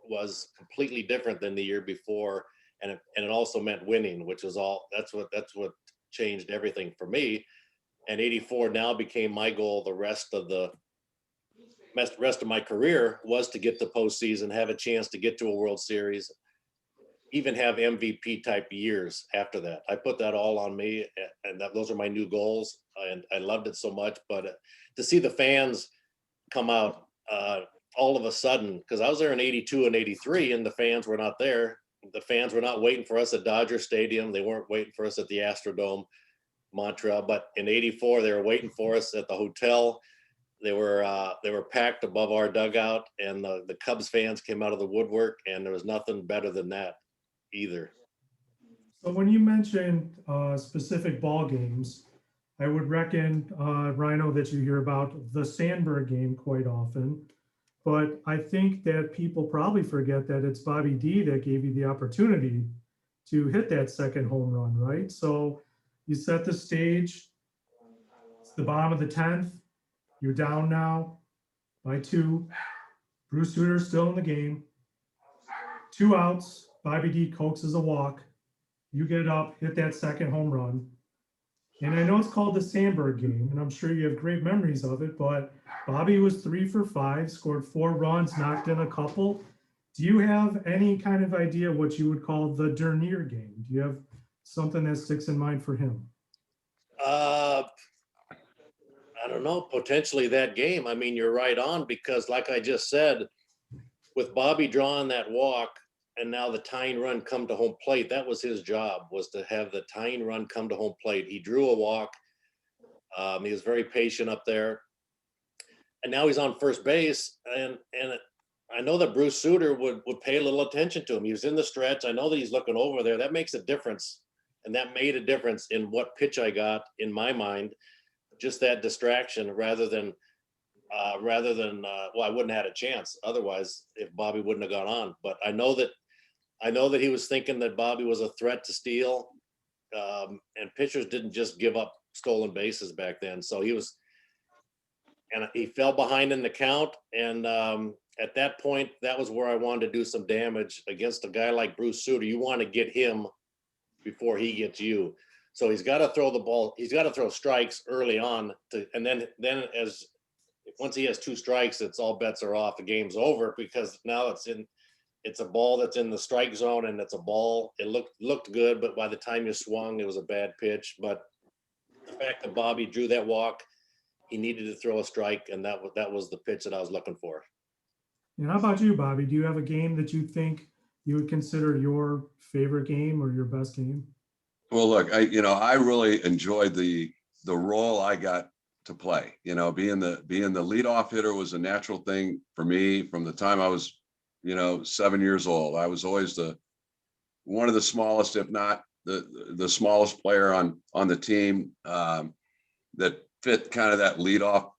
was completely different than the year before, and it also meant winning, which is all. That's what changed everything for me. And 84 now became my goal. The rest of my career was to get to postseason, have a chance to get to a World Series, even have MVP type years after that. I put that all on me, and those are my new goals. And I loved it so much. But to see the fans come out all of a sudden, because I was there in 82 and 83, and the fans were not there. The fans were not waiting for us at Dodger Stadium. They weren't waiting for us at the Astrodome, Montreal. But in 84, they were waiting for us at the hotel. They were packed above our dugout, and the Cubs fans came out of the woodwork, and there was nothing better than that either. So when you mentioned specific ball games, I would reckon, Rhino, that you hear about the Sandberg game quite often. But I think that people probably forget that it's Bobby D that gave you the opportunity to hit that second home run, right? So you set the stage. It's the bottom of the 10th. You're down now by 2. Bruce Suter's still in the game. 2 outs. Bobby D coaxes a walk. You get up, hit that second home run. And I know it's called the Sandberg game, and I'm sure you have great memories of it, but Bobby was 3 for 5, scored 4 runs, knocked in a couple. Do you have any kind of idea what you would call the Dernier game? Do you have something that sticks in mind for him? I don't know, potentially that game. I mean, you're right on, because like I just said, with Bobby drawing that walk, and now the tying run come to home plate, that was his job, was to have the tying run come to home plate. He drew a walk. He was very patient up there. And now he's on first base. And I know that Bruce Suter would pay a little attention to him. He was in the stretch. I know that he's looking over there. That makes a difference. And that made a difference in what pitch I got in my mind. Just that distraction rather than well, I wouldn't have had a chance otherwise if Bobby wouldn't have gone on. But I know that he was thinking that Bobby was a threat to steal, and pitchers didn't just give up stolen bases back then. So he fell behind in the count. And at that point, that was where I wanted to do some damage against a guy like Bruce Suter. You want to get him before he gets you. So he's got to throw the ball. He's got to throw strikes early on, and then once he has 2 strikes, it's all bets are off. The game's over, because now it's a ball that's in the strike zone, and it's a ball. It looked good, but by the time you swung, it was a bad pitch. But the fact that Bobby drew that walk, he needed to throw a strike, and that was the pitch that I was looking for. And how about you, Bobby? Do you have a game that you think you would consider your favorite game or your best game? Well, look, I really enjoyed the role I got to play. Being the leadoff hitter was a natural thing for me from the time I was 7 years old. I was always one of the smallest, if not the smallest player on the team, that fit kind of that leadoff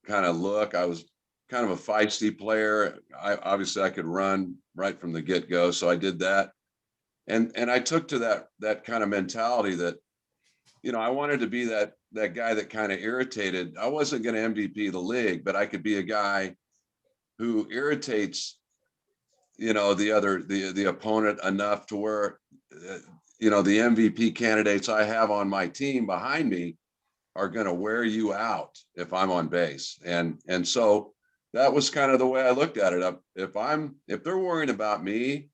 kind of look. I was kind of a feisty player. Obviously I could run right from the get-go, so I did that. And I took to that kind of mentality that, I wanted to be that guy that kind of irritated. I wasn't going to MVP the league, but I could be a guy who irritates, the opponent enough to where, the MVP candidates I have on my team behind me are going to wear you out if I'm on base. And so that was kind of the way I looked at it. If they're worrying about me,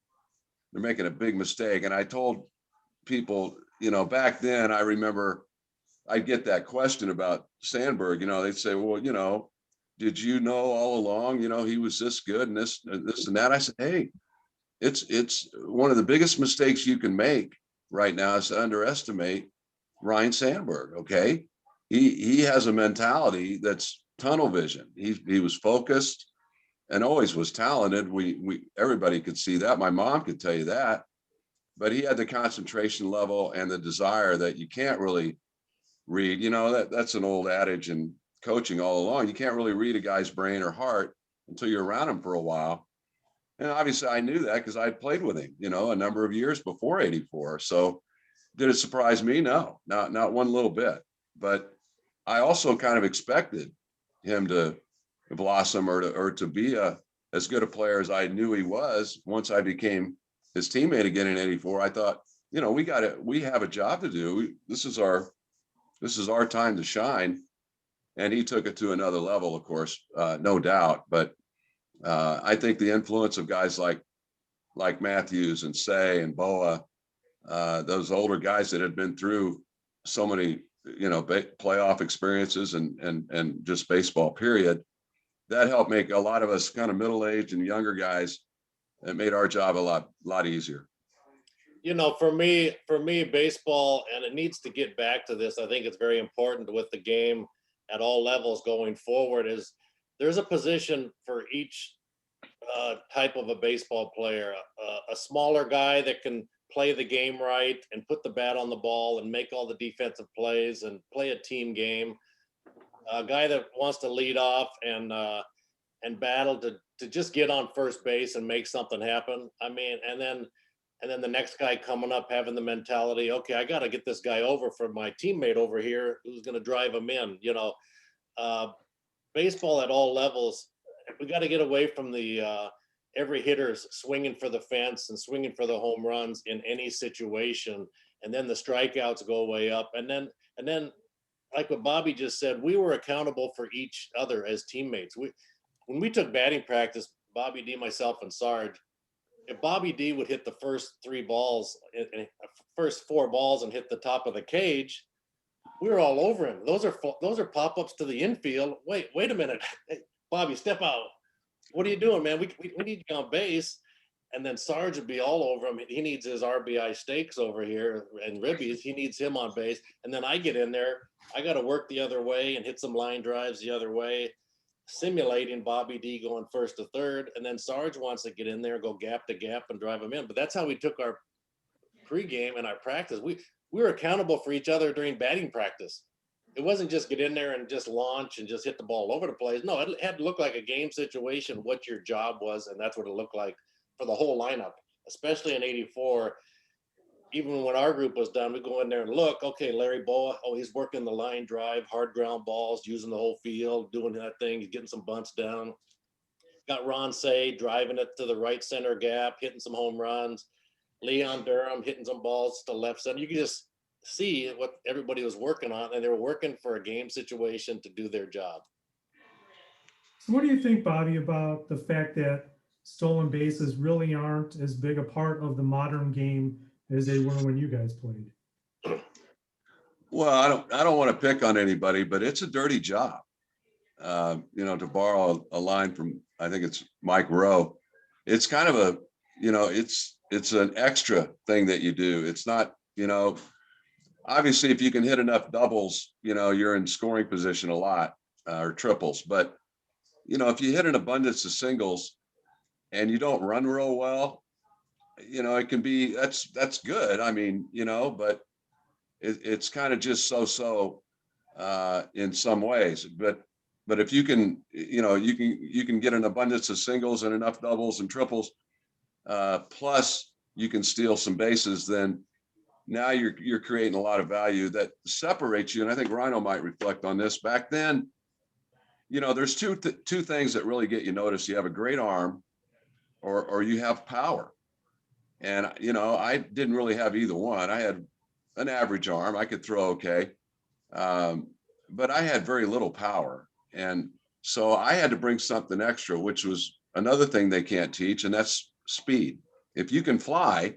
they're making a big mistake. And I told people, back then, I remember I'd get that question about Sandberg. They'd say, well, did you know all along, he was this good and this and that? I said, hey, it's one of the biggest mistakes you can make right now is to underestimate Ryne Sandberg. Okay. He has a mentality that's tunnel vision. He was focused and always was talented. Everybody could see that. My mom could tell you that, but he had the concentration level and the desire that you can't really read. That's an old adage in coaching all along. You can't really read a guy's brain or heart until you're around him for a while. And obviously I knew that because I had played with him, a number of years before 84. So did it surprise me? No, not one little bit. But I also kind of expected him to blossom or to be as good a player as I knew he was. Once I became his teammate again in 84, I thought, we have a job to do. This is our time to shine. And he took it to another level, of course, no doubt. But I think the influence of guys like Matthews and Say and Boa, those older guys that had been through so many, playoff experiences and just baseball period, that helped make a lot of us kind of middle-aged and younger guys. It made our job a lot easier. For me, baseball, and it needs to get back to this. I think it's very important with the game at all levels going forward, is there's a position for each type of a baseball player. A smaller guy that can play the game right and put the bat on the ball and make all the defensive plays and play a team game. A guy that wants to lead off and battle to just get on first base and make something happen. I mean, and then the next guy coming up having the mentality, okay, I got to get this guy over for my teammate over here who's going to drive him in. Baseball at all levels, we got to get away from the every hitter's swinging for the fence and swinging for the home runs in any situation, and then the strikeouts go way up, and then like what Bobby just said, we were accountable for each other as teammates. When we took batting practice, Bobby D, myself, and Sarge, if Bobby D would hit the first first four balls and hit the top of the cage, we were all over him. Those are pop-ups to the infield. Wait a minute. Hey, Bobby, step out. What are you doing, man? We need to get on base. And then Sarge would be all over him. He needs his RBI steaks over here and ribbies. He needs him on base. And then I get in there. I got to work the other way and hit some line drives the other way, simulating Bobby D going first to third. And then Sarge wants to get in there, go gap to gap and drive him in. But that's how we took our pregame and our practice. We were accountable for each other during batting practice. It wasn't just get in there and just launch and just hit the ball all over the place. No, it had to look like a game situation, what your job was. And that's what it looked like for the whole lineup, especially in 84. Even when our group was done, we go in there and look, okay, Larry Boa, he's working the line drive, hard ground balls, using the whole field, doing that thing. He's getting some bunts down. Got Ron Say driving it to the right center gap, hitting some home runs. Leon Durham hitting some balls to left center. You can just see what everybody was working on, and they were working for a game situation to do their job. So what do you think, Bobby, about the fact that stolen bases really aren't as big a part of the modern game as they were when you guys played? Well, I don't want to pick on anybody, but it's a dirty job. To borrow a line from, I think it's Mike Rowe, it's kind of it's an extra thing that you do. It's not, obviously if you can hit enough doubles, you're in scoring position a lot, or triples. But, if you hit an abundance of singles and you don't run real well, it can be, that's good. I mean, but it's kind of just so in some ways. But if you can, you can get an abundance of singles and enough doubles and triples, plus you can steal some bases, then now you're creating a lot of value that separates you. And I think Rhino might reflect on this. Back then, there's two things that really get you noticed. You have a great arm, or you have power. And, I didn't really have either one. I had an average arm. I could throw okay. But I had very little power. And so I had to bring something extra, which was another thing they can't teach, and that's speed. If you can fly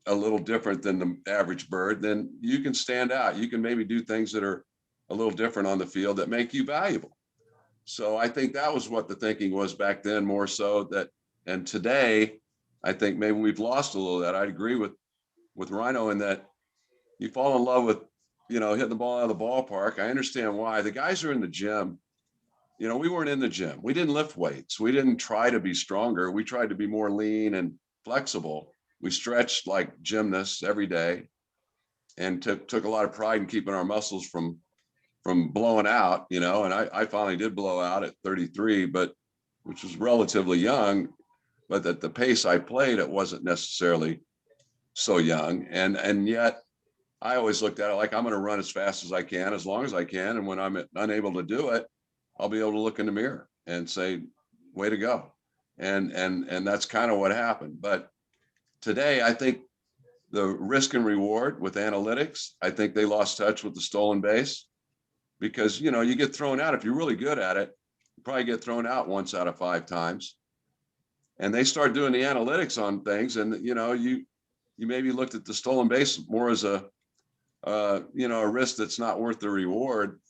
a little different than the average bird, then you can stand out. You can maybe do things that are a little different on the field that make you valuable. So I think that was what the thinking was back then, more so that, and today, I think maybe we've lost a little of that. I'd agree with Rhino in that you fall in love with, hitting the ball out of the ballpark. I understand why. The guys are in the gym. We weren't in the gym. We didn't lift weights. We didn't try to be stronger. We tried to be more lean and flexible. We stretched like gymnasts every day. and took a lot of pride in keeping our muscles from blowing out, you know, and I finally did blow out at 33, but which was relatively young, but at the pace I played, it wasn't necessarily so young. And yet I always looked at it like I'm going to run as fast as I can, as long as I can. And when I'm unable to do it, I'll be able to look in the mirror and say, way to go. And that's kind of what happened. But today, I think the risk and reward with analytics, I think they lost touch with the stolen base, because, you know, you get thrown out. If you're really good at it, you probably get thrown out once out of 5 times. And they start doing the analytics on things. And, you know, you maybe looked at the stolen base more as a, you know, a risk that's not worth the reward.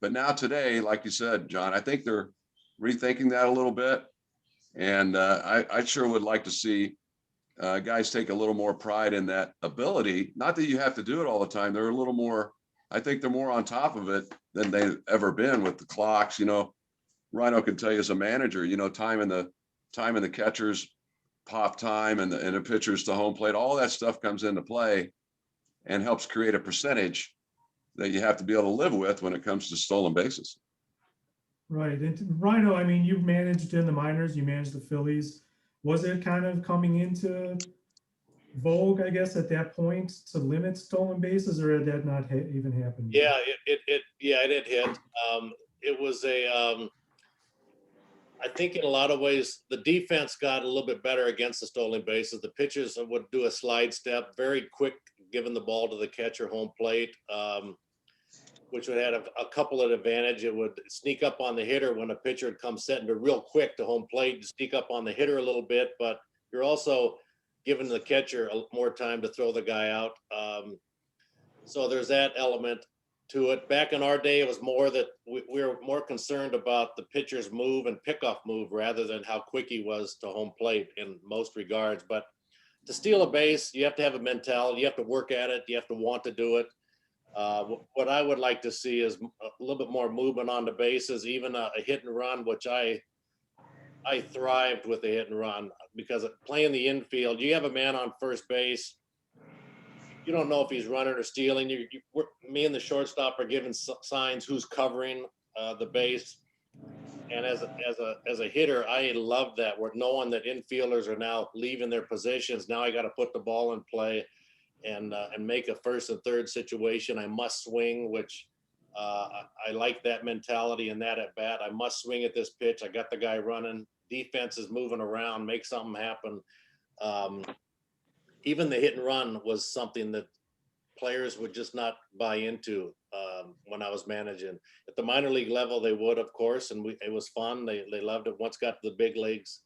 But now today, like you said, John, I think they're rethinking that a little bit. And I sure would like to see guys take a little more pride in that ability. Not that you have to do it all the time. They're a little more, I think they're more on top of it than they've ever been with the clocks. You know, Rhino can tell you as a manager, you know, time in the catcher's pop time and the pitchers to home plate, all that stuff comes into play and helps create a percentage that you have to be able to live with when it comes to stolen bases. Right. And Rhino, I mean, you've managed in the minors, you managed the Phillies. Was it kind of coming into vogue, I guess, at that point to limit stolen bases, or had that not even happened? Yeah, it did hit. It was I think in a lot of ways, the defense got a little bit better against the stolen bases. The pitchers would do a slide step, very quick, giving the ball to the catcher home plate, which would have a couple of advantage. It would sneak up on the hitter when a pitcher would come setting real quick to home plate, sneak up on the hitter a little bit, but you're also giving the catcher more time to throw the guy out. So there's that element to it. Back in our day, it was more that we were more concerned about the pitcher's move and pickoff move rather than how quick he was to home plate in most regards. But to steal a base, you have to have a mentality. You have to work at it. You have to want to do it. What I would like to see is a little bit more movement on the bases, even a hit and run, which I thrived with the hit and run, because playing the infield, you have a man on first base. You don't know if he's running or stealing. Me and the shortstop are giving signs who's covering the base. And as a hitter, I love that. We're knowing that infielders are now leaving their positions. Now I got to put the ball in play and make a first and third situation. I must swing, which I like that mentality and that at bat. I must swing at this pitch. I got the guy running. Defense is moving around, make something happen. Even the hit and run was something that players would just not buy into when I was managing. At the minor league level, they would, of course, and it was fun. They loved it. Once got to the big leagues,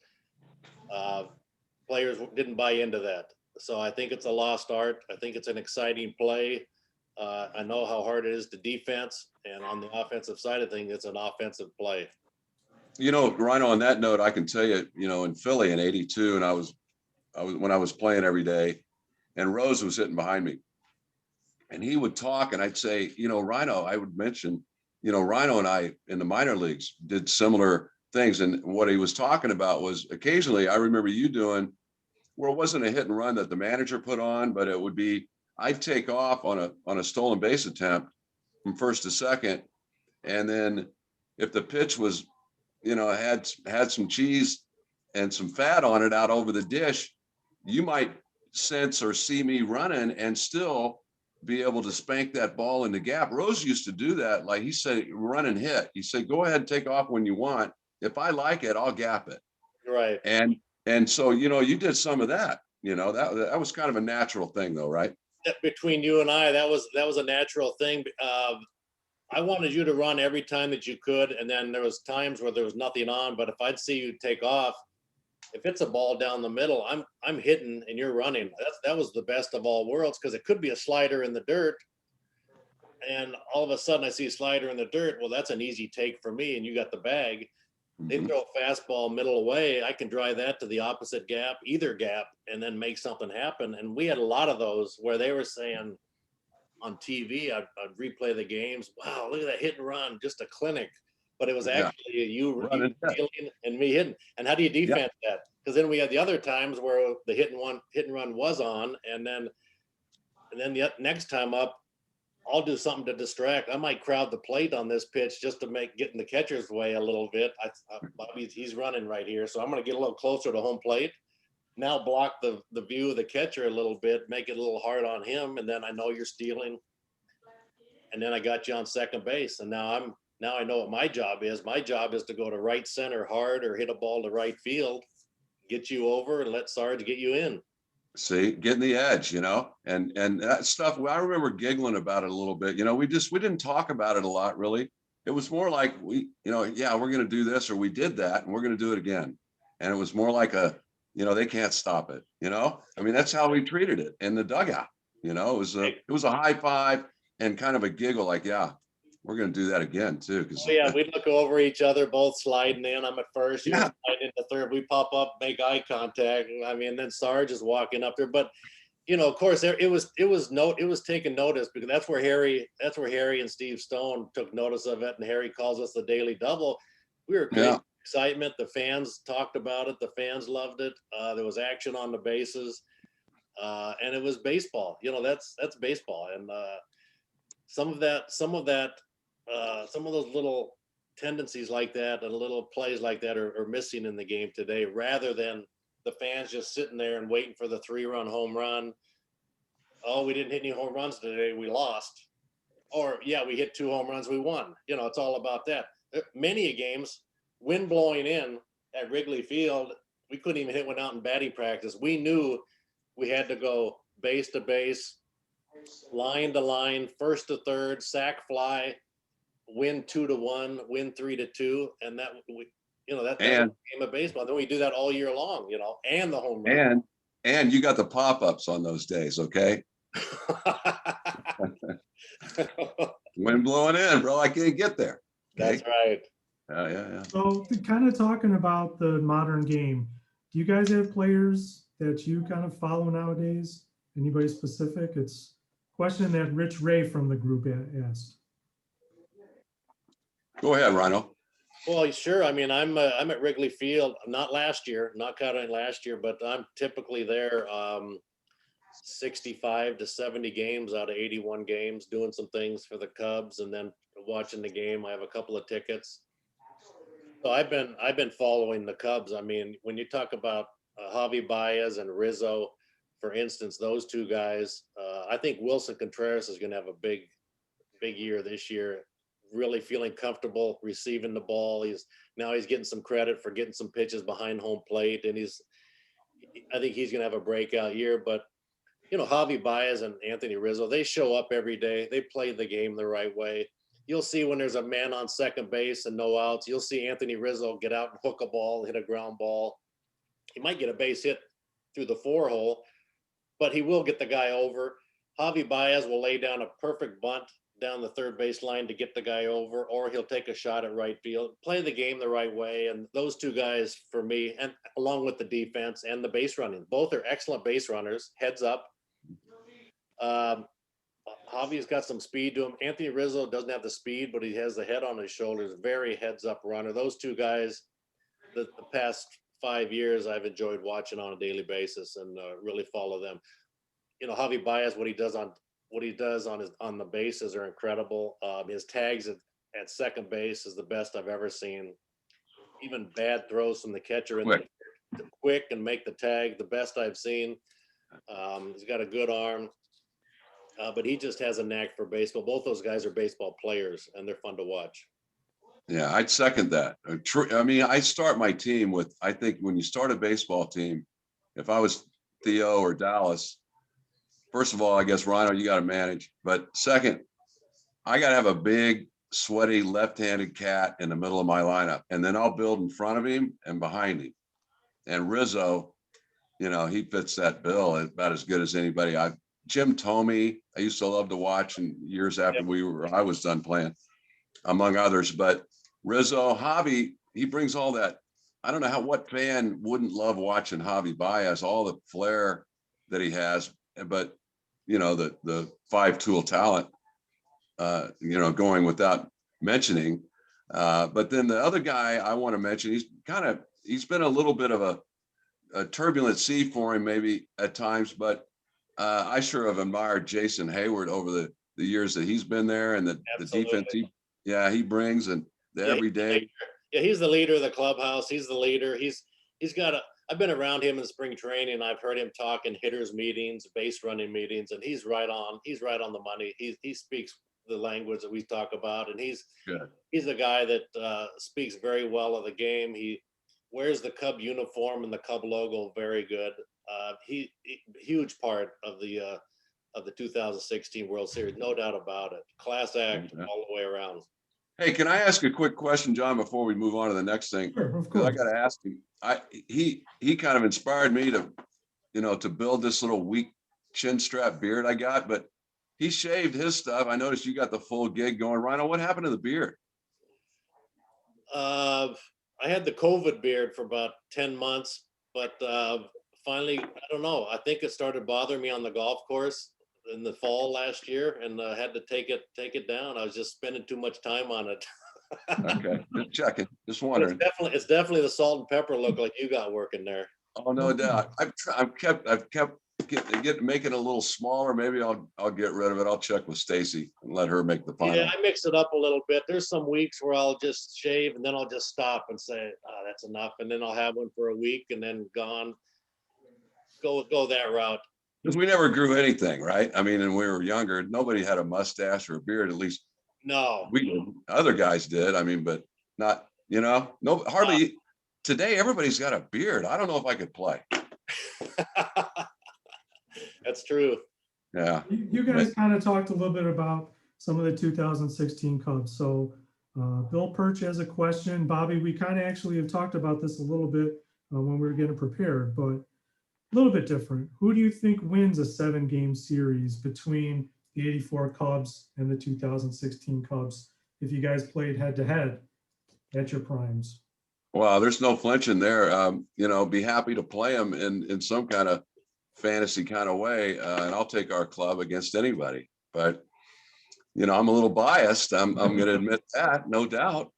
players didn't buy into that. So I think it's a lost art. I think it's an exciting play. I know how hard it is to defense, and on the offensive side of things, it's an offensive play. You know, Rhino, on that note, I can tell you, you know, in Philly in '82, and when I was playing every day, and Rose was sitting behind me, and he would talk, and I'd say, you know, Rhino, I would mention, you know, Rhino and I in the minor leagues did similar things. And what he was talking about was occasionally, I remember you doing, where it wasn't a hit and run that the manager put on, but it would be, I'd take off on a stolen base attempt from first to second. And then if the pitch was, you know, had some cheese and some fat on it out over the dish, you might sense or see me running and still be able to spank that ball in the gap. Rose used to do that. Like he said, run and hit. He said, go ahead and take off when you want. If I like it, I'll gap it. Right. And so, you know, you did some of that, you know, that was kind of a natural thing though, right? Between you and I, that was a natural thing. I wanted you to run every time that you could. And then there was times where there was nothing on, but if I'd see you take off, if it's a ball down the middle, I'm hitting and you're running. That was the best of all worlds, because it could be a slider in the dirt. And all of a sudden I see a slider in the dirt. Well, that's an easy take for me. And you got the bag. They throw a fastball middle away. I can drive that to the opposite gap, either gap, and then make something happen. And we had a lot of those where they were saying on TV, I'd replay the games. Wow, look at that hit and run, just a clinic. But it was actually you stealing and me hitting. And how do you defend that? Because then we had the other times where the hit and run was on, and then And then the next time up, I'll do something to distract. I might crowd the plate on this pitch just to get in the catcher's way a little bit. He's running right here, so I'm going to get a little closer to home plate. Now block the view of the catcher a little bit, make it a little hard on him, and then I know you're stealing. And then I got you on second base, and now I know what my job is. My job is to go to right center hard or hit a ball to right field, get you over, and let Sarge get you in. See, getting the edge, and that stuff. I remember giggling about it a little bit. We didn't talk about it a lot, really. It was more like yeah, we're going to do this, or we did that, and we're going to do it again. And it was more like they can't stop it. I mean, that's how we treated it in the dugout. It was a high five and kind of a giggle, like, yeah, we're going to do that again too. Yeah, we'd look over each other, both sliding in. I'm at first, you're sliding into third. We pop up, make eye contact. I mean, then Sarge is walking up there. But of course, it was taken notice, because that's where Harry and Steve Stone took notice of it, and Harry calls us the Daily Double. We were crazy excitement. The fans talked about it. The fans loved it. There was action on the bases, and it was baseball. That's baseball, and some of those little tendencies like that and little plays like that are missing in the game today, rather than the fans just sitting there and waiting for the 3-run home run. Oh, we didn't hit any home runs today, we lost. Or, yeah, we hit 2 home runs, we won. It's all about that. Many games, wind blowing in at Wrigley Field, we couldn't even hit one out in batting practice. We knew we had to go base to base, line to line, first to third, sac fly, win 2-1, win 3-2, and that's the game of baseball. Then we do that all year long, and the home run. And you got the pop-ups on those days, okay? Wind blowing in, bro. I can't get there. Okay? That's right. Yeah. So kind of talking about the modern game, do you guys have players that you kind of follow nowadays? Anybody specific? It's a question that Rich Ray from the group asked. Go ahead, Rhino. Well, sure. I mean, I'm at Wrigley Field, not counting last year, but I'm typically there 65 to 70 games out of 81 games, doing some things for the Cubs and then watching the game. I have a couple of tickets. So I've been following the Cubs. I mean, when you talk about Javi Baez and Rizzo, for instance, those two guys, I think Wilson Contreras is going to have a big year this year. Really feeling comfortable receiving the ball. He's getting some credit for getting some pitches behind home plate, and I think he's going to have a breakout year. But Javi Baez and Anthony Rizzo, they show up every day. They play the game the right way. You'll see when there's a man on second base and no outs, you'll see Anthony Rizzo get out and hook a ball, hit a ground ball. He might get a base hit through the 4-hole, but he will get the guy over. Javi Baez will lay down a perfect bunt down the third base line to get the guy over, or he'll take a shot at right field, play the game the right way. And those two guys for me, and along with the defense and the base running, both are excellent base runners, heads up. Javi's got some speed to him. Anthony Rizzo doesn't have the speed, but he has the head on his shoulders, very heads up runner. Those two guys, the past 5 years, I've enjoyed watching on a daily basis and really follow them. Javi Baez, what he does on the bases are incredible. His tags at second base is the best I've ever seen. Even bad throws from the catcher in the quick and make the tag, the best I've seen. He's got a good arm, but he just has a knack for baseball. Both those guys are baseball players, and they're fun to watch. Yeah, I'd second that. I mean, I start my team with, I think when you start a baseball team, if I was Theo or Dallas, first of all, I guess, Rhino, you got to manage. But second, I got to have a big, sweaty, left-handed cat in the middle of my lineup. And then I'll build in front of him and behind him. And Rizzo, he fits that bill about as good as anybody. Jim Thome, I used to love to watch in years after I was done playing, among others. But Rizzo, Javi, he brings all that. I don't know what fan wouldn't love watching Javi Baez, all the flair that he has, but the 5-tool talent, going without mentioning. But then the other guy I want to mention, he's been a little bit of a turbulent sea for him maybe at times, but I sure have admired Jason Hayward over the years that he's been there, and the defense he brings, and the Yeah, everyday. Yeah, he's the leader of the clubhouse. He's the leader. He's got a. I've been around him in spring training. I've heard him talk in hitters meetings, base running meetings, and he's right on. He's right on the money. He speaks the language that we talk about, and he's a guy that speaks very well of the game. He wears the Cub uniform and the Cub logo very good. He huge part of the 2016 World Series, no doubt about it. Class act all the way around. Hey, can I ask a quick question, John, before we move on to the next thing? Sure, of course. I got to ask him. He kind of inspired me to, to build this little weak chin strap beard I got, but he shaved his stuff. I noticed you got the full gig going. Rhino, what happened to the beard? I had the COVID beard for about 10 months, but finally, I don't know. I think it started bothering me on the golf course in the fall last year, and I had to take it down. I was just spending too much time on it. Okay, just checking, just wondering. It's definitely the salt and pepper look like you got working there. Oh, no doubt. I've kept making it a little smaller. Maybe I'll get rid of it. I'll check with Stacy and let her make the final. Yeah, I mix it up a little bit. There's some weeks where I'll just shave and then I'll just stop and say, oh, that's enough, and then I'll have one for a week and then gone. Go that route. Because we never grew anything, right? I mean, when we were younger, nobody had a mustache or a beard. At least no, we did. Other guys did. I mean, but not, no, hardly. Today, everybody's got a beard. I don't know if I could play. That's true. Yeah. You guys kind of talked a little bit about some of the 2016 Cubs. So Bill Perch has a question. Bobby, we kind of actually have talked about this a little bit when we were getting prepared, but a little bit different. Who do you think wins a 7-game series between the 84 Cubs and the 2016 Cubs if you guys played head to head at your primes? Well, there's no flinching there. Be happy to play them in some kind of fantasy kind of way, and I'll take our club against anybody. But I'm a little biased. I'm going to admit that, no doubt.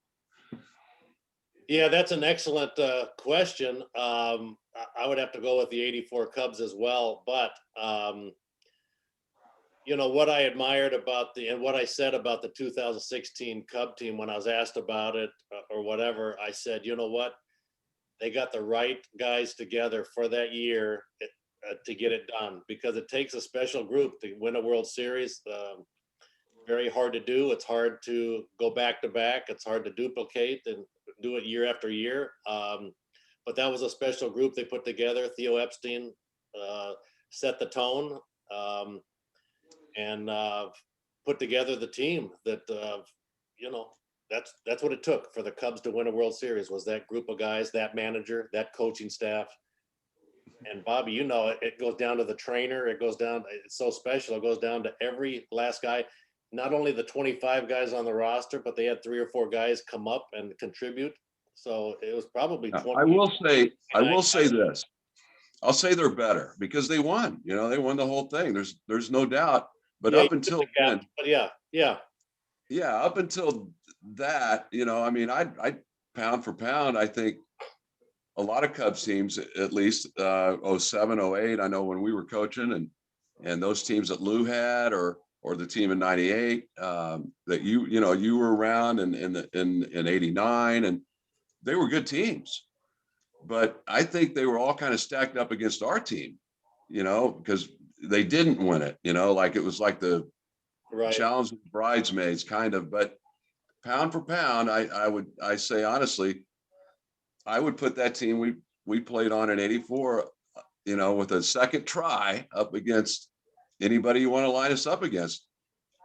Yeah, that's an excellent question. I would have to go with the 84 Cubs as well. But, what I admired about and what I said about the 2016 Cub team when I was asked about it or whatever, I said, you know what? They got the right guys together for that year to get it done, because it takes a special group to win a World Series. Very hard to do. It's hard to go back to back. It's hard to duplicate and do it year after year. But that was a special group they put together. Theo Epstein set the tone and put together the team that, that's what it took for the Cubs to win a World Series, was that group of guys, that manager, that coaching staff. And Bobby, it goes down to the trainer. It goes down. It's so special. It goes down to every last guy. Not only the 25 guys on the roster, but they had 3 or 4 guys come up and contribute. So it was probably 20. I will say this. I'll say they're better because they won. They won the whole thing. There's no doubt. But up until then, up until that, I pound for pound, I think a lot of Cubs teams, at least 07, 08, I know when we were coaching, and those teams that Lou had, or the team in 98 that you were around in 89, and they were good teams. But I think they were all kind of stacked up against our team, because they didn't win it, like it was like the challenge of the bridesmaids kind of. But pound for pound, I say honestly, I would put that team we played on in 84, with a second try up against anybody you want to line us up against.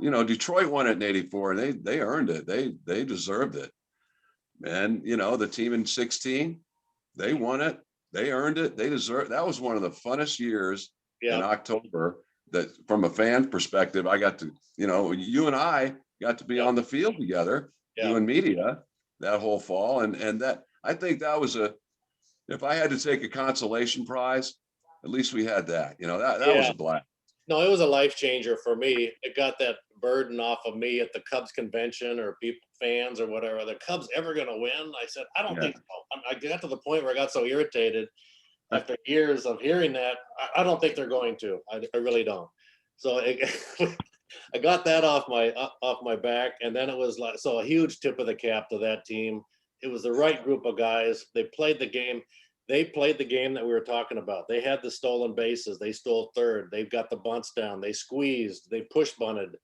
Detroit won it in 84, and they earned it. They deserved it. And, the team in 16, they won it. They earned it. They deserved. That was one of the funnest years in October, that from a fan perspective, I got to, you and I got to be on the field together doing media that whole fall. And that, I think that was if I had to take a consolation prize, at least we had that, that was a blast. No, it was a life changer for me. It got that burden off of me at the Cubs convention, or fans or whatever. Are the Cubs ever going to win? I said, I don't think so. I got to the point where I got so irritated after years of hearing that, I don't think they're going to. I really don't. So I got that off my back, and then it was like, so a huge tip of the cap to that team. It was the right group of guys. They played the game. They played the game that we were talking about. They had the stolen bases. They stole third. They've got the bunts down. They squeezed. They push bunted.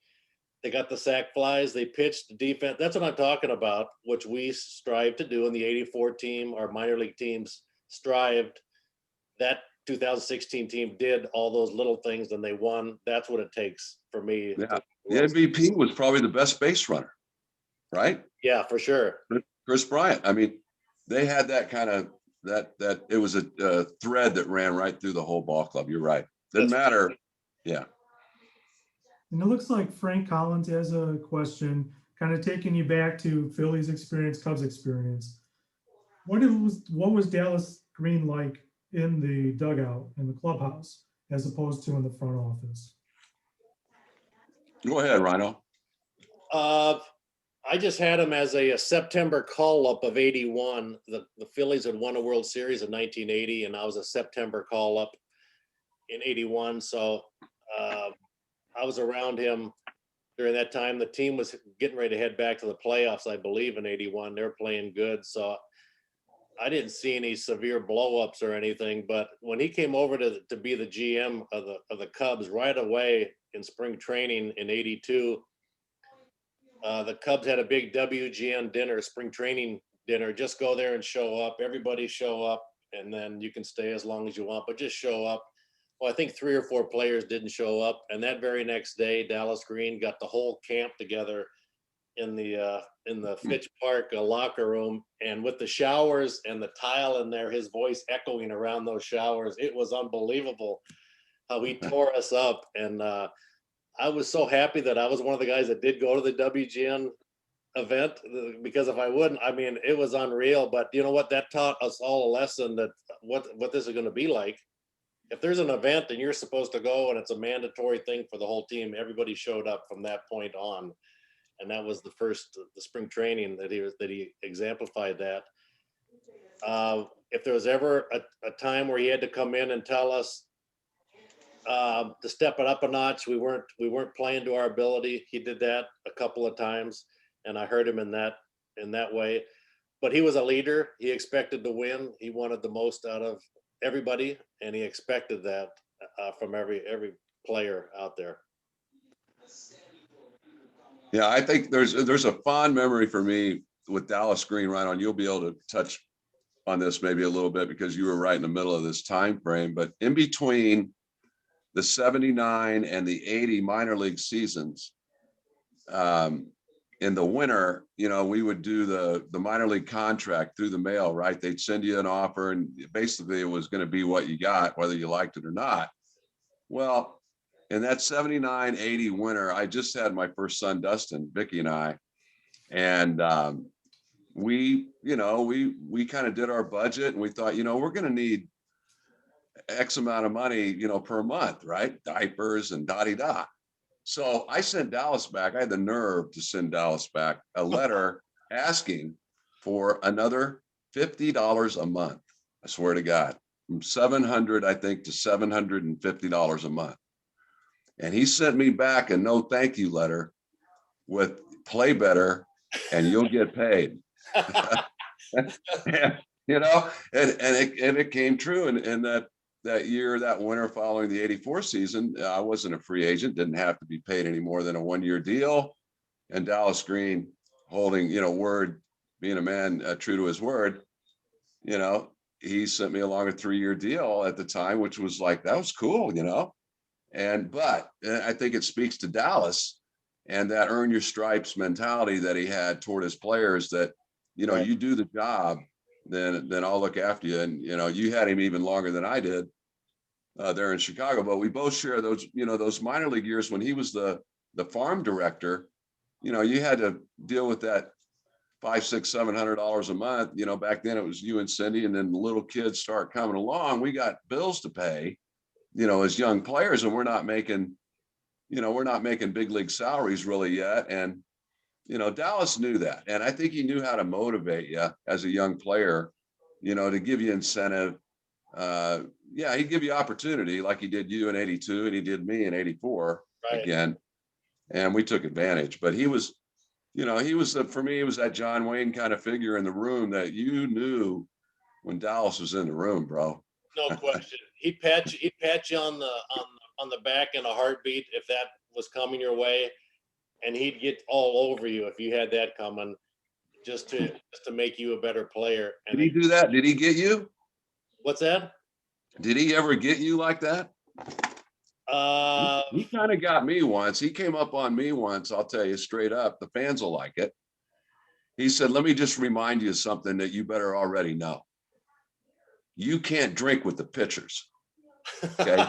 They got the sack flies. They pitched the defense. That's what I'm talking about, which we strive to do in the 84 team. Our minor league teams strived. That 2016 team did all those little things and they won. That's what it takes for me. Yeah. The MVP was probably the best base runner, right? Yeah, for sure. Chris Bryant. I mean, they had that kind of, that it was a thread that ran right through the whole ball club. You're right. Didn't matter. Yeah. And it looks like Frank Collins has a question, kind of taking you back to Philly's experience, Cubs experience. What was Dallas Green like in the dugout, in the clubhouse, as opposed to in the front office? Go ahead, Rhino. I just had him as a September call-up of 81. The Phillies had won a World Series in 1980, and I was a September call-up in 81. So I was around him during that time. The team was getting ready to head back to the playoffs, I believe, in 81. They were playing good. So I didn't see any severe blow-ups or anything. But when he came over to be the GM of the Cubs right away in spring training in 82, the Cubs had a big WGN dinner, spring training dinner. Just go there and show up. Everybody show up, and then you can stay as long as you want, but just show up. Well, I think 3 or 4 players didn't show up, and that very next day, Dallas Green got the whole camp together in the Fitch Park locker room, and with the showers and the tile in there, his voice echoing around those showers. It was unbelievable how he tore us up, and I was so happy that I was one of the guys that did go to the WGN event, because if I wouldn't, I mean, it was unreal. But you know what? That taught us all a lesson that what this is going to be like. If there's an event and you're supposed to go and it's a mandatory thing for the whole team, everybody showed up from that point on. And that was the spring training that he exemplified that. If there was ever a time where he had to come in and tell us to step it up a notch, we weren't playing to our ability. He did that a couple of times, and I heard him in that way. But he was a leader. He expected to win. He wanted the most out of everybody, and he expected that from every player out there. Yeah, I think there's a fond memory for me with Dallas Green. Right on, you'll be able to touch on this maybe a little bit because you were right in the middle of this time frame. But in between the 79 and the 80 minor league seasons, in the winter, you know, we would do the minor league contract through the mail, right? They'd send you an offer, and basically it was going to be what you got, whether you liked it or not. Well, in that 79-80 winter, I just had my first son, Dustin, Vicky and I, and we kind of did our budget, and we thought, you know, we're going to need X amount of money, you know, per month, right? Diapers and da-di-da. So I sent Dallas back. I had the nerve to send Dallas back a letter asking for another $50 a month. I swear to God, from $700, I think, to $750 a month. And he sent me back a no thank you letter with play better and you'll get paid. And, you know, and it came true. And that year, that winter following the 84 season, I wasn't a free agent, didn't have to be paid any more than a 1-year deal. And Dallas Green, holding, you know, word, being a man true to his word, you know, he sent me along a 3-year deal at the time, which was like, that was cool, you know. But I think it speaks to Dallas and that earn your stripes mentality that he had toward his players, that, you know, you do the job, then I'll look after you. And, you know, you had him even longer than I did there in Chicago, but we both share those, you know, those minor league years when he was the farm director. You know, you had to deal with that $500, $600, $700 a month. You know, back then it was you and Cindy, and then the little kids start coming along. We got bills to pay, you know, as young players, and we're not making big league salaries really yet. And, you know, Dallas knew that. And I think he knew how to motivate you as a young player, you know, to give you incentive, yeah, he'd give you opportunity like he did you in 82 and he did me in 84 Right. again. And we took advantage, but he was, for me, it was that John Wayne kind of figure in the room that you knew when Dallas was in the room, bro. No question. He'd pat you on the back in a heartbeat if that was coming your way, and he'd get all over you if you had that coming, just to make you a better player. And Did he do that? Did he get you? What's that? Did he ever get you like that? He kind of got me once. He came up on me once. I'll tell you straight up, the fans will like it. He said, "Let me just remind you of something that you better already know. You can't drink with the pitchers. Okay.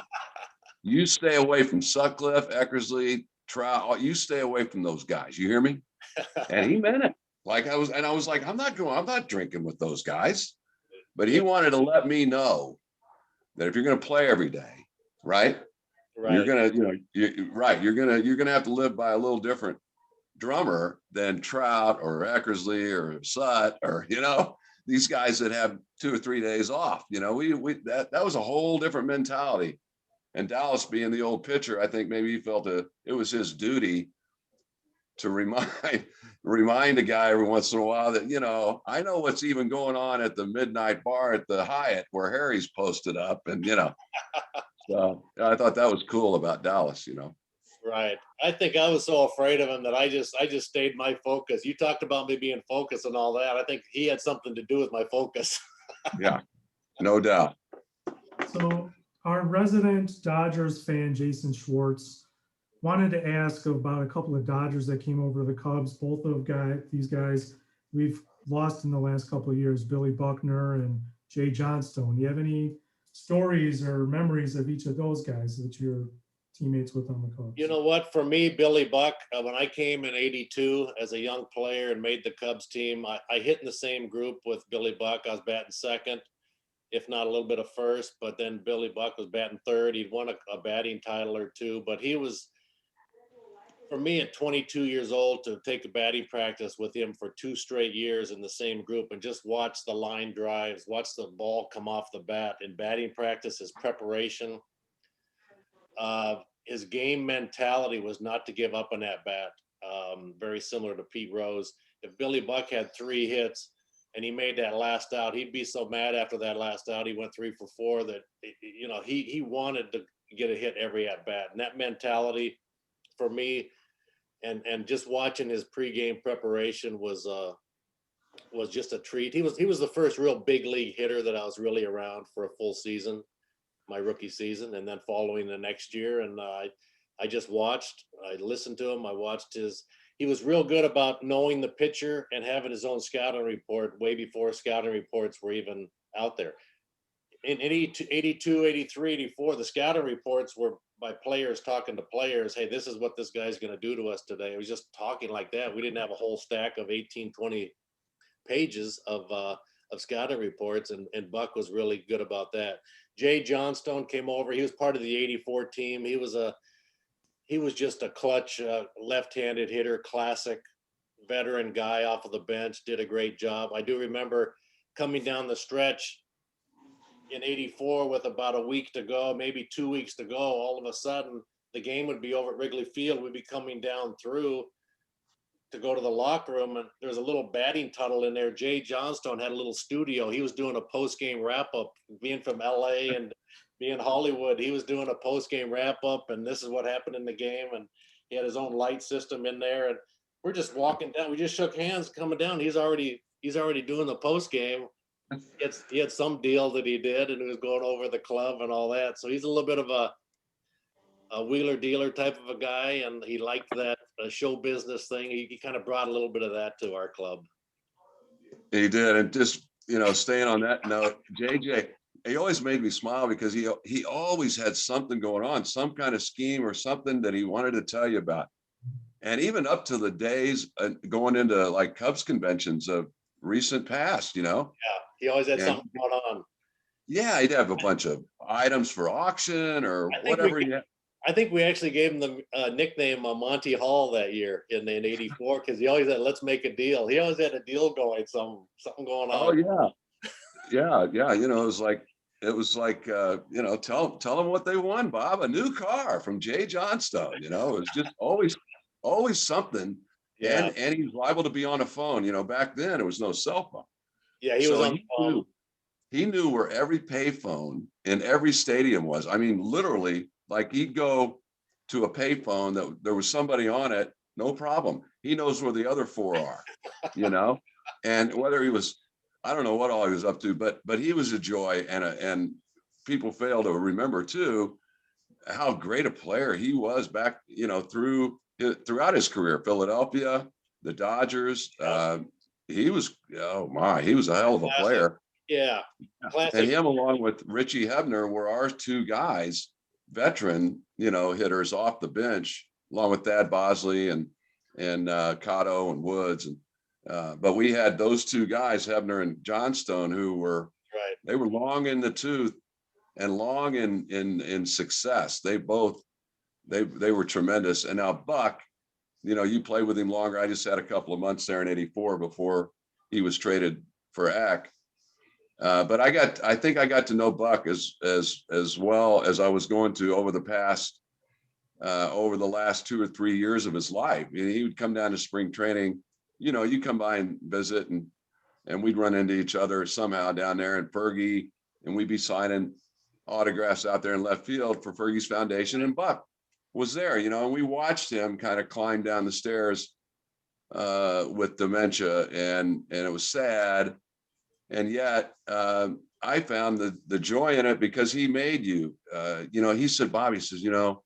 You stay away from Sutcliffe, Eckersley, Trout. You stay away from those guys. You hear me?" And he meant it. I was like, I'm not drinking with those guys. But he wanted to let me know that if you're going to play every day, right? You're going to, you're going to have to live by a little different drummer than Trout or Eckersley or Sut or, these guys that have 2 or 3 days off. That was a whole different mentality. And Dallas, being the old pitcher, I think maybe he felt it was his duty to remind a guy every once in a while that, I know what's even going on at the midnight bar at the Hyatt where Harry's posted up. And, so I thought that was cool about Dallas, Right. I think I was so afraid of him that I just stayed my focus. You talked about me being focused and all that. I think he had something to do with my focus. Yeah, no doubt. So our resident Dodgers fan, Jason Schwartz, wanted to ask about a couple of Dodgers that came over to the Cubs. Both of these guys we've lost in the last couple of years, Billy Buckner and Jay Johnstone. Do you have any stories or memories of each of those guys that you're teammates with on the Cubs? You know what? For me, Billy Buck, when I came in 82 as a young player and made the Cubs team, I hit in the same group with Billy Buck. I was batting second, if not a little bit of first, but then Billy Buck was batting third. He'd won a batting title or two, but he was, for me at 22 years old, to take a batting practice with him for 2 straight years in the same group and just watch the line drives, watch the ball come off the bat in batting practice, his preparation, his game mentality was not to give up an at-bat. Very similar to Pete Rose. If Billy Buck had 3 hits and he made that last out, he'd be so mad after that last out. He went 3 for 4 that, he wanted to get a hit every at-bat. And that mentality for me, and just watching his pregame preparation was just a treat. He was the first real big league hitter that I was really around for a full season, my rookie season, and then following the next year. And I just watched, I listened to him. I watched he was real good about knowing the pitcher and having his own scouting report way before scouting reports were even out there. In 82, 83, 84, the scouting reports were by players talking to players. Hey, this is what this guy's going to do to us today. It was just talking like that. We didn't have a whole stack of 18, 20 pages of scouting reports, and Buck was really good about that. Jay Johnstone came over. He was part of the 84 team. He was just a clutch left-handed hitter, classic veteran guy off of the bench, did a great job. I do remember coming down the stretch in 84 with about a week to go, maybe 2 weeks to go. All of a sudden, the game would be over at Wrigley Field. We'd be coming down through to go to the locker room, and there's a little batting tunnel in there. Jay Johnstone had a little studio. He was doing a post-game wrap-up, being from LA and being Hollywood. He was doing a post-game wrap-up, and this is what happened in the game. And he had his own light system in there. And we're just walking down. We just shook hands coming down. He's already doing the post-game. He had some deal that he did, and he was going over the club and all that. So he's a little bit of a wheeler dealer type of a guy, and he liked that show business thing. He kind of brought a little bit of that to our club. He did. And just, staying on that note, JJ, he always made me smile because he always had something going on, some kind of scheme or something that he wanted to tell you about. And even up to the days going into like Cubs conventions of recent past, Yeah, he always had something going on. Yeah, he'd have a bunch of items for auction or whatever. I think we actually gave him the nickname Monty Hall that year in 84 because he always had, let's make a deal. He always had a deal going, something going on. Oh, yeah. Yeah. It was like, it was like, you know, tell them what they won, Bob, a new car from Jay Johnstone, you know, it was just always something. Yeah. And he's liable to be on a phone, you know, back then there was no cell phone. Yeah, he was So on the phone. he knew where every payphone in every stadium was. I mean, literally, like he'd go to a payphone that there was somebody on it, no problem. He knows where the other four are, you know, and whether he was, I don't know what all he was up to, but he was a joy, and people fail to remember too how great a player he was back, you know, throughout his career, Philadelphia, the Dodgers. He was, oh my, he was a hell of a player. Yeah. Classic. And him along with Richie Hebner were our two guys, veteran, you know, hitters off the bench, along with Thad Bosley and Cotto and Woods. And but we had those two guys, Hebner and Johnstone, who were Right. They were long in the tooth and long in success. They both they were tremendous. And now Buck, you know, you played with him longer. I just had a couple of months there in '84 before he was traded for Eck. But I think I got to know Buck as well as I was going to over the last 2 or 3 years of his life. He would come down to spring training. You know, you come by and visit, and we'd run into each other somehow down there in Fergie, and we'd be signing autographs out there in left field for Fergie's foundation. And Buck was there, you know, and we watched him kind of climb down the stairs with dementia, and it was sad. And yet I found the joy in it because he made you, you know, he said, Bobby says, you know,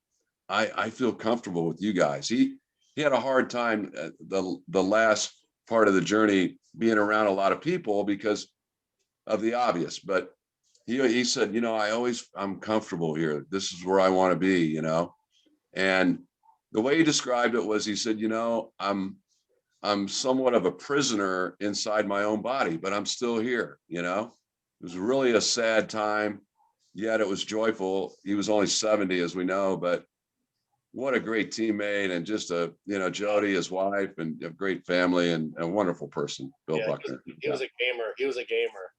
I feel comfortable with you guys. He had a hard time the last part of the journey being around a lot of people because of the obvious, but he said, you know, I'm comfortable here. This is where I want to be, you know. And the way he described it was, he said, you know, I'm somewhat of a prisoner inside my own body, but I'm still here, you know. It was really a sad time, yet it was joyful. He was only 70, as we know, but what a great teammate, and just you know, Jody, his wife, and a great family, and a wonderful person, Bill Buckner. He was a gamer. He was a gamer.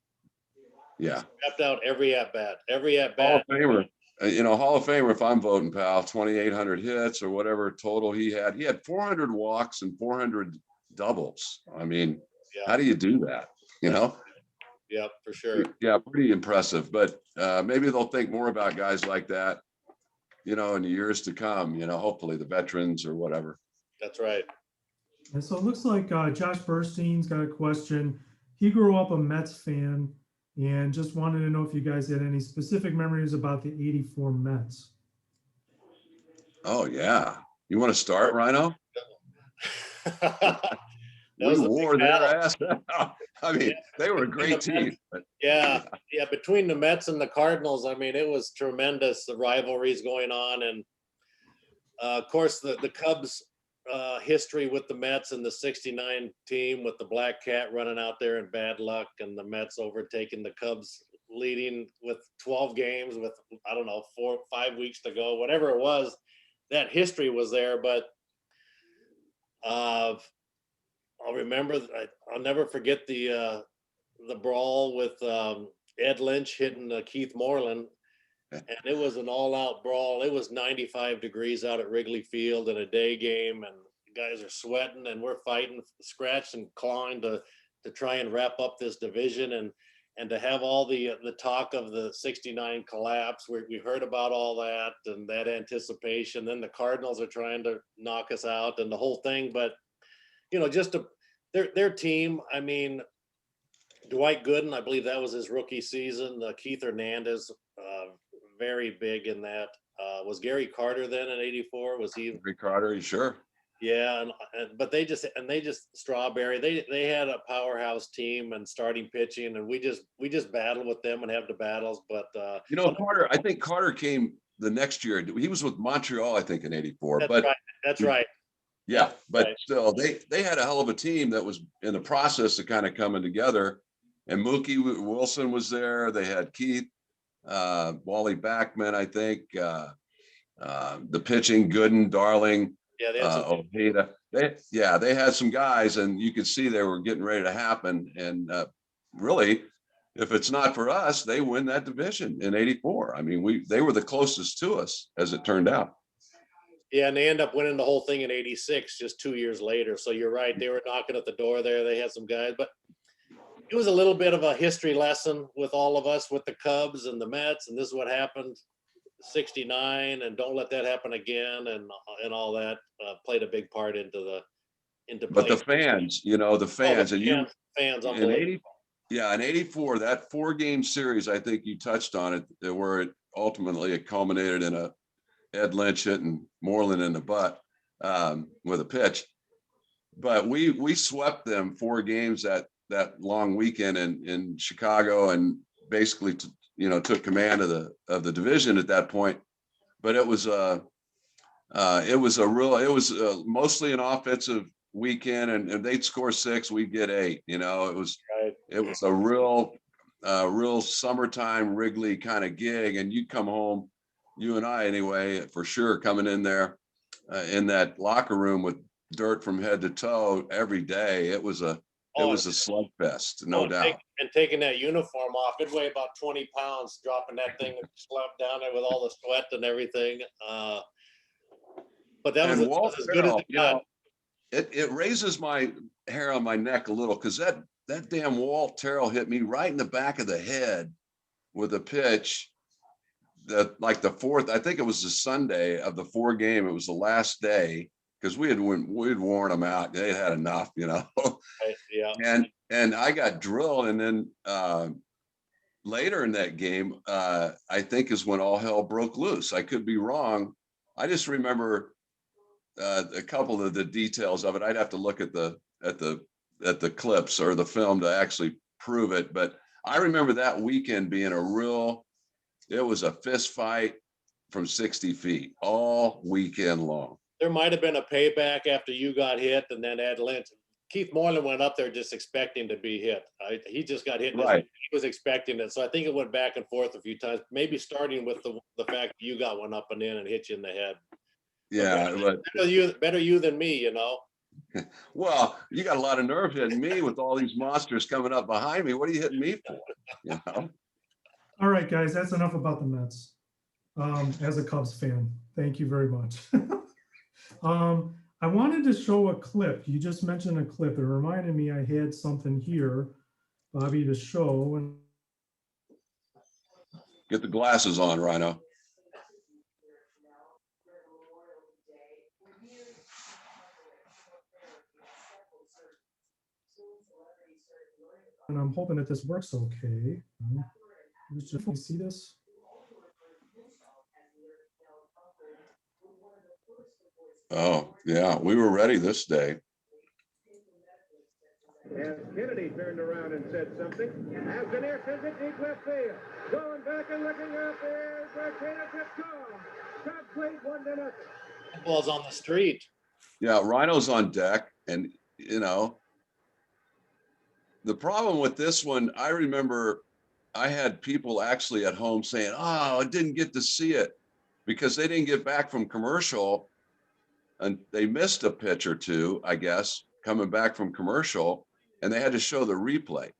Yeah. Stepped out every at bat. Hall of Famer. You know, Hall of Famer, if I'm voting, pal, 2,800 hits or whatever total he had. He had 400 walks and 400 doubles. I mean, how do you do that? You know? Yeah, for sure. Yeah, pretty impressive. But maybe they'll think more about guys like that, you know, in the years to come, you know, hopefully the veterans or whatever. That's right. And so it looks like Josh Burstein's got a question. He grew up a Mets fan and just wanted to know if you guys had any specific memories about the '84 Mets. Oh, yeah. You want to start, Rhino? We wore their ass out. I mean, they were a great team. Yeah, between the Mets and the Cardinals, I mean, it was tremendous, the rivalries going on. And of course, the Cubs history with the Mets and the '69 team with the Black Cat running out there in bad luck, and the Mets overtaking the Cubs, leading with 12 games with, I don't know, 4 or 5 weeks to go, whatever it was. That history was there. But I'll remember, I'll never forget the brawl with Ed Lynch hitting Keith Moreland. And it was an all-out brawl. It was 95 degrees out at Wrigley Field in a day game, and guys are sweating, and we're fighting, scratching and clawing to try and wrap up this division, and to have all the talk of the '69 collapse. We heard about all that and that anticipation. Then the Cardinals are trying to knock us out and the whole thing. But you know, just their team. I mean, Dwight Gooden, I believe that was his rookie season. Keith Hernandez. Very big in that. Was Gary Carter then in '84? Was he? Gary Carter, sure. Yeah, but they just Strawberry. They had a powerhouse team and starting pitching, and we just battled with them and have the battles. But you know, Carter. I think Carter came the next year. He was with Montreal, I think, in '84. But right. That's right. Yeah, but right. Still, they had a hell of a team that was in the process of kind of coming together. And Mookie Wilson was there. They had Keith. Wally Backman, I think, the pitching, Gooden, Darling, Ojeda. They had some guys, and you could see they were getting ready to happen. And really, if it's not for us, they win that division in '84. I mean, they were the closest to us, as it turned out. Yeah, and they end up winning the whole thing in '86, just 2 years later. So you're right, they were knocking at the door there. They had some guys, but it was a little bit of a history lesson with all of us, with the Cubs and the Mets, and this is what happened '69, and don't let that happen again, and all that played a big part into But the fans, the fans, and you fans, in in '84, that 4-game series, I think you touched on it, where it culminated in a Ed Lynch hitting Moreland in the butt with a pitch. But we swept them 4 games that long weekend in Chicago, and basically took command of the division at that point. But it was mostly an offensive weekend, and they'd score 6, we'd get 8. It was a real summertime Wrigley kind of gig, and you'd come home, you and I anyway, for sure, coming in there in that locker room with dirt from head to toe every day. It was a slugfest, no doubt. Taking that uniform off, it'd weigh about 20 pounds, dropping that thing and slapped down there with all the sweat and everything. But that was as good as it got. It raises my hair on my neck a little, because that damn Walt Terrell hit me right in the back of the head with a pitch that, like, the 4th, I think it was the Sunday of the 4-game. It was the last day, because we'd worn them out. They had enough, Right, yeah. And I got drilled, and then later in that game, I think is when all hell broke loose. I could be wrong. I just remember a couple of the details of it. I'd have to look at the clips or the film to actually prove it. But I remember that weekend being it was a fist fight from 60 feet all weekend long. There might have been a payback after you got hit, and then Ed Lynch. Keith Moreland went up there just expecting to be hit. He just got hit. Right. He was expecting it. So I think it went back and forth a few times, maybe starting with the fact that you got one up and in and hit you in the head. Yeah. Better you than me, Well, you got a lot of nerve hitting me with all these monsters coming up behind me. What are you hitting me for? All right, guys, that's enough about the Mets. As a Cubs fan, thank you very much. I wanted to show a clip. You just mentioned a clip. It reminded me I had something here, Bobby, to show. And get the glasses on, Rhino. And I'm hoping that this works okay. You see this? Oh, yeah, we were ready this day. As Kennedy turned around and said something, as Dernier sends it deep left field. Going back and looking up there, Martinez is gone. Cubs lead 1-0. Ball's on the street. Yeah, Rhino's on deck, and the problem with this one, I remember I had people actually at home saying, "Oh, I didn't get to see it," because they didn't get back from commercial, and they missed a pitch or two, I guess, coming back from commercial, and they had to show the replay.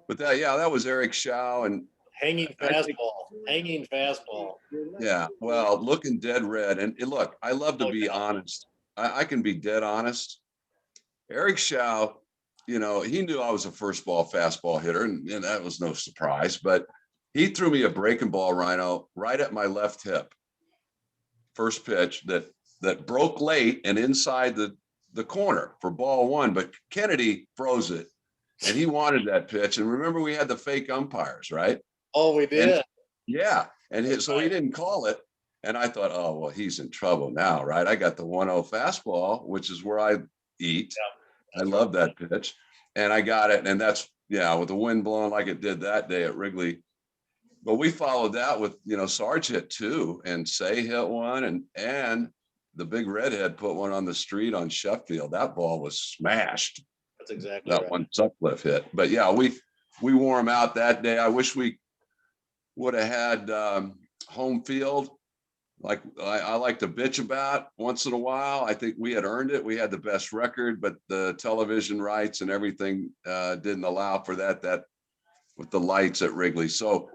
But that was Eric Shaw and hanging fastball. Yeah, well, looking dead red. And look, I love to be honest. I can be dead honest. Eric Shaw, he knew I was a first ball fastball hitter, and that was no surprise. But he threw me a breaking ball, Rhino, right at my left hip. First pitch that broke late and inside the corner for ball 1. But Kennedy froze it, and he wanted that pitch. And remember, we had the fake umpires, right? Oh, we did. So he didn't call it. And I thought, oh, well, he's in trouble now, right? I got the 1-0 fastball, which is where I eat. Yeah, I love that pitch. And I got it. And that's, with the wind blowing like it did that day at Wrigley. But we followed that with, Sarge hit 2 and Say hit 1 and the big redhead put one on the street on Sheffield. That ball was smashed. That's exactly that right. One Sutcliffe hit. But yeah, we wore him out that day. I wish we would have had home field. Like I like to bitch about once in a while. I think we had earned it. We had the best record, but the television rights and everything didn't allow for that with the lights at Wrigley. So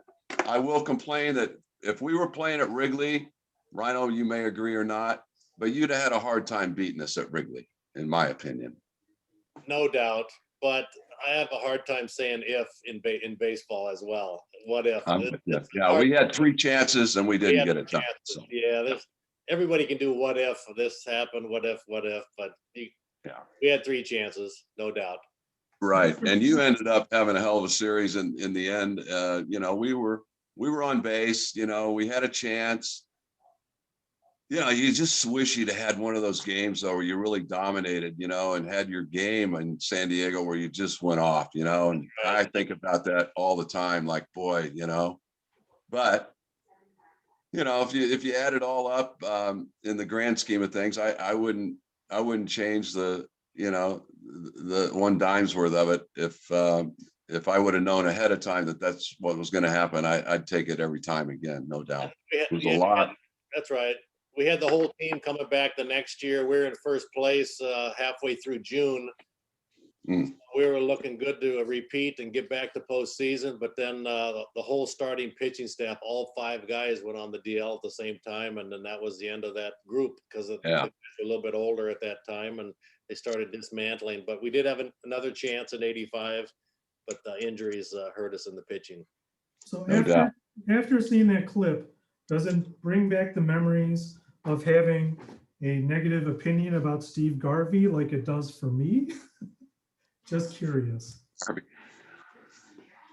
I will complain that if we were playing at Wrigley, Rhino, you may agree or not, but you'd have had a hard time beating us at Wrigley, in my opinion. No doubt, but I have a hard time saying if in baseball as well. What if? Yeah, we had 3 chances and we didn't get it done. So. Yeah, everybody can do what if this happened, what if, but we had 3 chances, no doubt. Right, and you ended up having a hell of a series in the end. You know, we were on base. You know, we had a chance. You know, you just wish you'd had one of those games though, where you really dominated, you know, and had your game in San Diego where you just went off, you know, and I think about that all the time, like, boy, you know, but, you know, if you add it all up in the grand scheme of things, I wouldn't change the, you know, the 1 dime's worth of it. If I would have known ahead of time that that's what was going to happen, I'd take it every time again, no doubt. It was a lot. That's right. We had the whole team coming back the next year. We were in first place halfway through June. We were looking good to repeat and get back to postseason, but then the whole starting pitching staff, all 5 guys went on the DL at the same time, and then that was the end of that group because they were a little bit older at that time, and they started dismantling. But we did have another chance in '85, but the injuries hurt us in the pitching. So after seeing that clip, does it bring back the memories of having a negative opinion about Steve Garvey like it does for me? Just curious.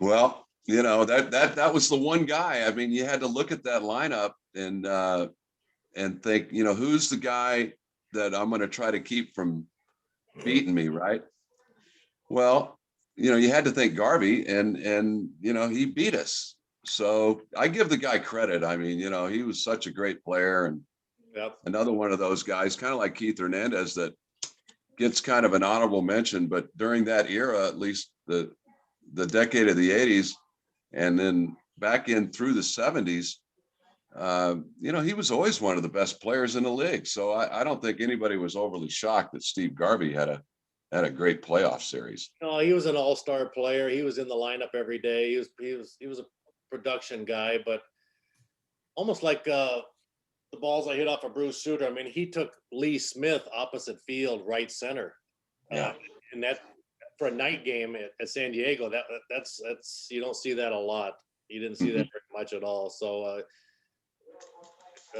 Well, you know, that was the one guy. I mean, you had to look at that lineup and think, you know, who's the guy that I'm going to try to keep from beating me, right? Well, you know, you had to think Garvey, and you know, he beat us. So I give the guy credit. I mean, you know, he was such a great player, and another one of those guys, kind of like Keith Hernandez, that gets kind of an honorable mention. But during that era, at least the decade of the 80s, and then back in through the 70s, you know, he was always one of the best players in the league. So I don't think anybody was overly shocked that Steve Garvey had a great playoff series. No, he was an all-star player. He was in the lineup every day. He was a production guy, but almost like the balls I hit off of Bruce Sutter. I mean, he took Lee Smith opposite field, right center. Yeah. And that for a night game at San Diego, that's you don't see that a lot. You didn't see that very much at all. So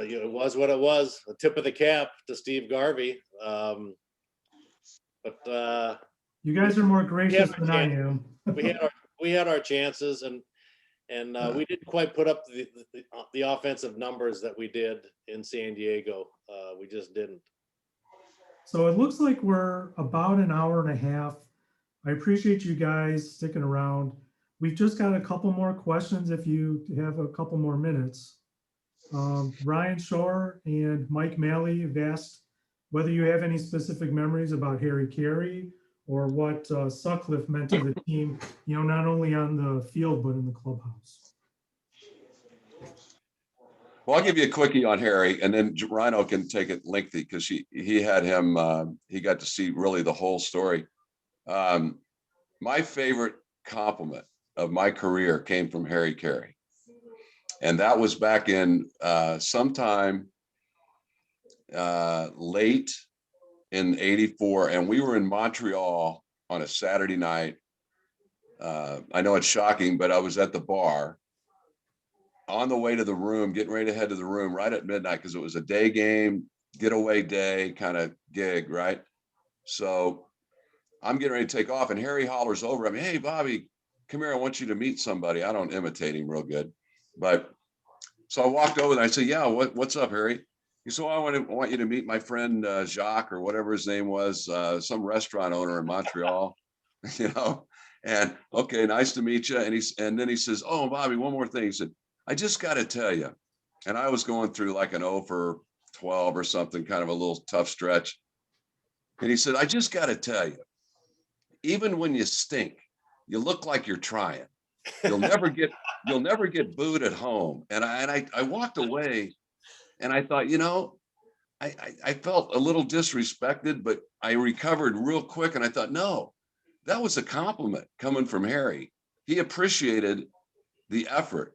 you know, it was what it was. A tip of the cap to Steve Garvey. But you guys are more gracious than I am. we had our chances, and we didn't quite put up the offensive numbers that we did in San Diego. We just didn't. So it looks like we're about an hour and a half. I appreciate you guys sticking around. We've just got a couple more questions if you have a couple more minutes. Ryan Shore and Mike Malley have asked whether you have any specific memories about Harry Carey or what Sutcliffe meant to the team, you know, not only on the field, but in the clubhouse. Well, I'll give you a quickie on Harry, and then Rhino can take it lengthy because he had him, he got to see really the whole story. My favorite compliment of my career came from Harry Carey. And that was back in sometime late in '84. And we were in Montreal on a Saturday night. I know it's shocking, but I was at the bar on the way to the room, getting ready to head to the room right at midnight because it was a day game, getaway day kind of gig, right? So I'm getting ready to take off, and Harry hollers over at me, "Hey, Bobby, come here. I want you to meet somebody." I don't imitate him real good, but so I walked over and I said, "Yeah, what's up, Harry?" He said, "Well, I want you to meet my friend Jacques, or whatever his name was, some restaurant owner in Montreal, you know." And okay, nice to meet you. And then he says, "Oh, Bobby, one more thing." He said, "I just got to tell you," and I was going through like an 0 for 12 or something, kind of a little tough stretch. And he said, "I just got to tell you, even when you stink, you look like you're trying. You'll never get booed at home." And I walked away, and I thought, you know, I felt a little disrespected, but I recovered real quick. And I thought, no, that was a compliment coming from Harry. he appreciated the effort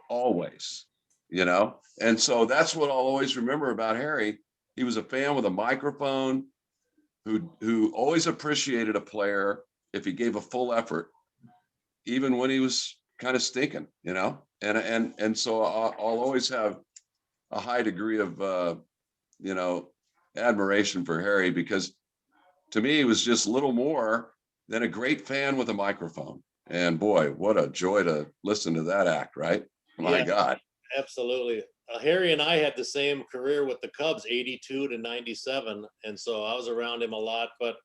always, you know? And so that's what I'll always remember about Harry. He was a fan with a microphone who always appreciated a player if he gave a full effort, even when he was kind of stinking, you know? And so I'll always have a high degree of, you know, admiration for Harry, because to me, he was just little more than a great fan with a microphone. And boy, what a joy to listen to that act, right? My Yeah, God. absolutely. Harry and I had the same career with the Cubs, 82 to 97. And so I was around him a lot, but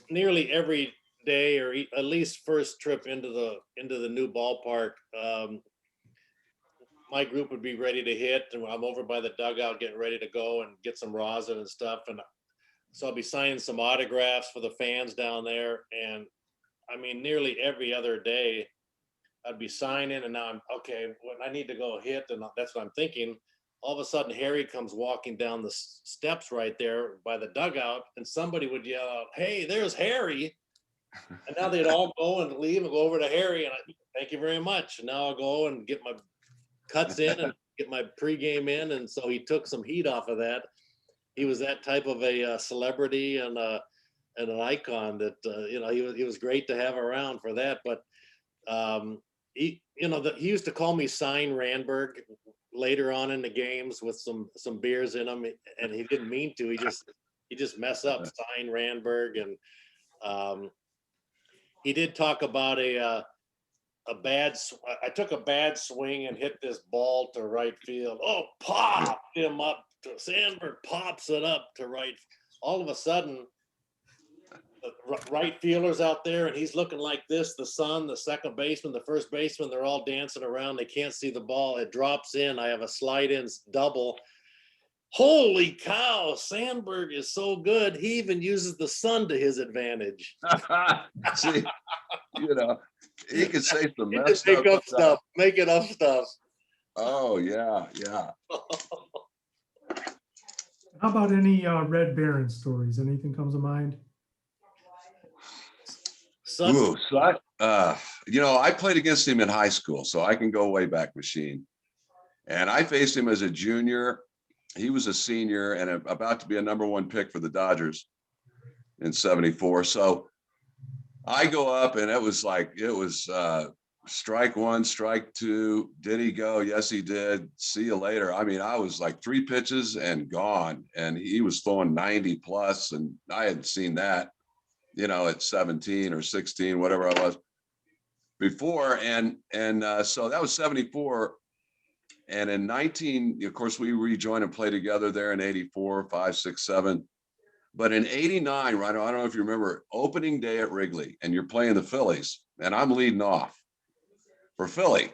nearly every day, or at least first trip into the new ballpark, my group would be ready to hit, and I'm over by the dugout getting ready to go and get some rosin and stuff. And so I'll be signing some autographs for the fans down there. And I mean, nearly every other day I'd be signing, and now I'm okay, when I need to go hit, and that's what I'm thinking. All of a sudden, Harry comes walking down the steps right there by the dugout, and somebody would yell out, "Hey, there's Harry." And now they'd all go and leave and go over to Harry, and thank you very much. And now I'll go and get my cuts in and get my pregame in. And so he took some heat off of that. He was that type of a celebrity and an icon that, you know, he was great to have around for that. But he, you know, he used to call me Sign Randberg later on in the games with some beers in him, and he didn't mean to. He just mess up, Sign Randberg. And he did talk about I took a bad swing and hit this ball to right field. Oh, pop him up. Sandberg pops it up to right. All of a sudden, the right fielder's out there, and he's looking like this. The son, the second baseman, the first baseman, they're all dancing around. They can't see the ball. It drops in. I have a slide-in double. Holy cow, Sandberg is so good. He even uses the sun to his advantage. See, you know, he could say some He messed just make up up stuff. Making up stuff. Oh, yeah, yeah. How about any Red Baron stories? Anything comes to mind? Ooh, so you know, I played against him in high school, so I can go way back machine. And I faced him as a junior. He was a senior and about to be a #1 pick for the Dodgers in '74. So I go up, and it was strike one, strike two. Did he go? Yes, he did. See you later. I mean, I was like 3 pitches and gone, and he was throwing 90 plus, and I hadn't seen that, you know, at 17 or 16, whatever I was before. And so that was '74. And in 19, of course, we rejoined and played together there in '84, 5, 6, 7. But in '89, right, I don't know if you remember, opening day at Wrigley, and you're playing the Phillies, and I'm leading off for Philly,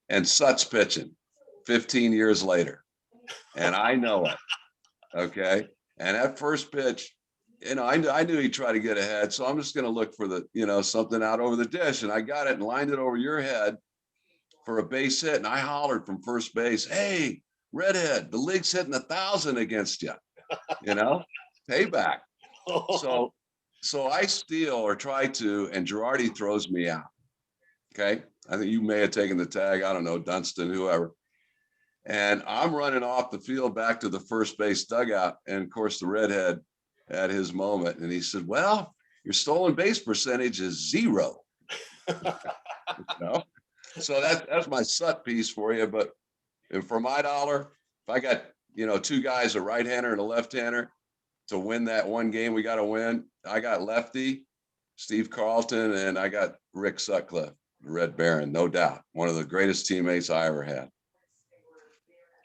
and Sut's pitching 15 years later, and I know it. Okay, and that first pitch, you know, I knew he'd try to get ahead, so I'm just going to look for the, you know, something out over the dish, and I got it and lined it over your head for a base hit, and I hollered from first base, "Hey, Redhead, the league's hitting 1,000 against you, you know, payback." So I steal or try to, and Girardi throws me out. Okay, I think you may have taken the tag. I don't know, Dunston, whoever. And I'm running off the field back to the first base dugout, and of course the Redhead had his moment, and he said, "Well, your stolen base percentage is 0." You know? So that's my Sut piece for you. But for my dollar, if I got, you know, 2 guys, a right-hander and a left-hander, to win that one game we got to win, I got lefty Steve Carlton, and I got Rick Sutcliffe, Red Baron, no doubt. One of the greatest teammates I ever had.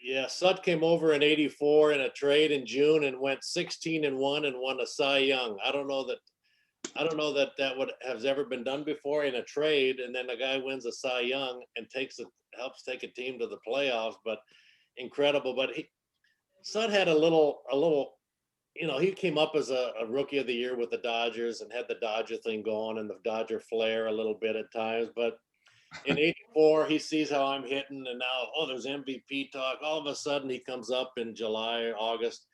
Yeah, Sut came over in '84 in a trade in June and went 16-1 and won a Cy Young. I don't know that would has ever been done before in a trade, and then a guy wins a Cy Young and helps take a team to the playoffs. But incredible. But Sut had a little, you know, he came up as a rookie of the year with the Dodgers and had the Dodger thing going and the Dodger flair a little bit at times. But in '84, he sees how I'm hitting, and now, there's MVP talk. All of a sudden, he comes up in July or August.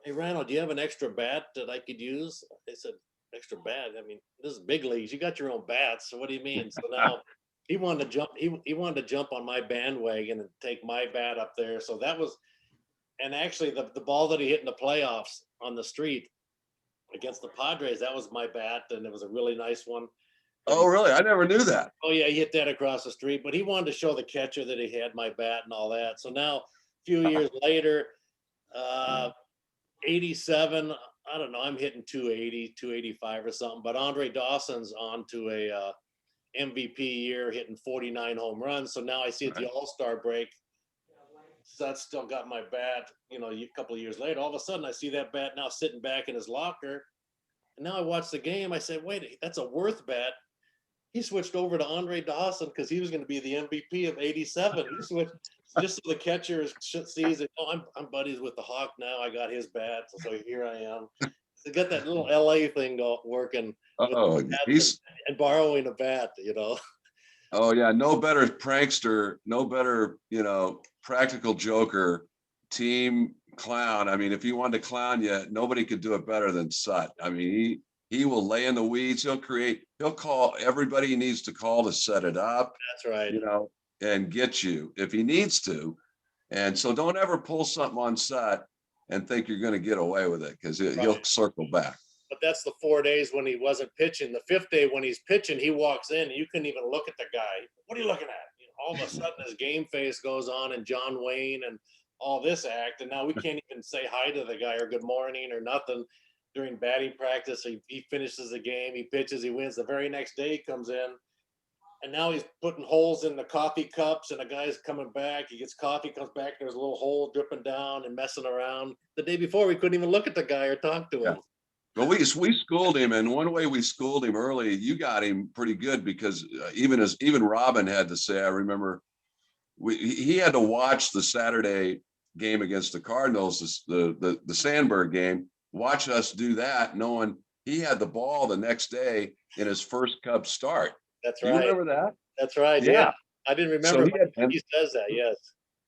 "Hey, Randall, do you have an extra bat that I could use?" I said, extra bat. I mean, this is big leagues. You got your own bats. So what do you mean? So now he wanted to jump. He wanted to jump on my bandwagon and take my bat up there. So that was, and actually the ball that he hit in the playoffs on the street against the Padres, that was my bat, and it was a really nice one. Oh, really? I never knew that. Oh yeah, he hit that across the street, but he wanted to show the catcher that he had my bat and all that. So now, a few years later, 87, I don't know, I'm hitting 280, 285 or something, but Andre Dawson's on to a MVP year, hitting 49 home runs. So now I see at the All-Star break, Sut's still got my bat, you know, a couple of years later. All of a sudden, I see that bat now sitting back in his locker. And now I watch the game. I said, wait, that's a Worth bat. He switched over to Andre Dawson because he was going to be the MVP of 87. He switched just so the catcher sees it. Oh, I'm buddies with the Hawk now. I got his bat. So here I am. So got that little LA thing working. Oh, and borrowing a bat, you know. Oh yeah, no better prankster, no better, you know, practical joker, team clown. I mean, if he wanted to clown you, nobody could do it better than Sut. I mean, he will lay in the weeds. He'll call everybody he needs to call to set it up. That's right. You know, and get you if he needs to. And so don't ever pull something on Sut and think you're going to get away with it, because he'll circle back. But that's the 4 days when he wasn't pitching. The 5th day when he's pitching, he walks in and you couldn't even look at the guy. What are you looking at? You know, all of a sudden his game face goes on, and John Wayne and all this act. And now we can't even say hi to the guy or good morning or nothing during batting practice. He finishes the game, he pitches, he wins. The very next day he comes in, and now he's putting holes in the coffee cups, and a guy's coming back. He gets coffee, comes back, there's a little hole dripping down and messing around. The day before, we couldn't even look at the guy or talk to him. Yeah. Well, we schooled him, and one way we schooled him early, you got him pretty good, because even Robin had to say, I remember he had to watch the Saturday game against the Cardinals, the Sandberg game, watch us do that, knowing he had the ball the next day in his first Cubs start. That's right. You remember that? That's right. Yeah. I didn't remember. So he says that. Yes.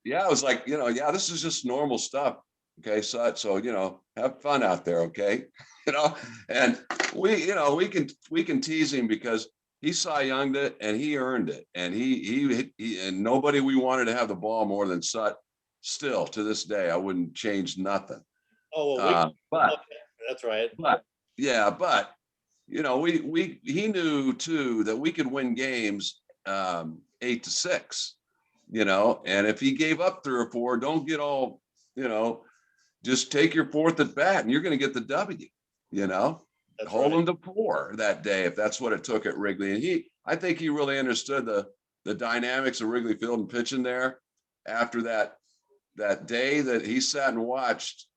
Yeah. I was like, you know, yeah, this is just normal stuff. Okay. So, you know, have fun out there. Okay. You know, and we can tease him because he Cy Young'd it and he earned it. And he and nobody we wanted to have the ball more than Sut. Still to this day, I wouldn't change nothing. Oh, well, but that's right. But you know, he knew too that we could win games 8-6, you know, and if he gave up 3 or 4, don't get all, you know, just take your 4th at bat and you're going to get the W, you know. That's hold him to 4 that day if that's what it took at Wrigley. And I think he really understood the dynamics of Wrigley Field and pitching there after that day that he sat and watched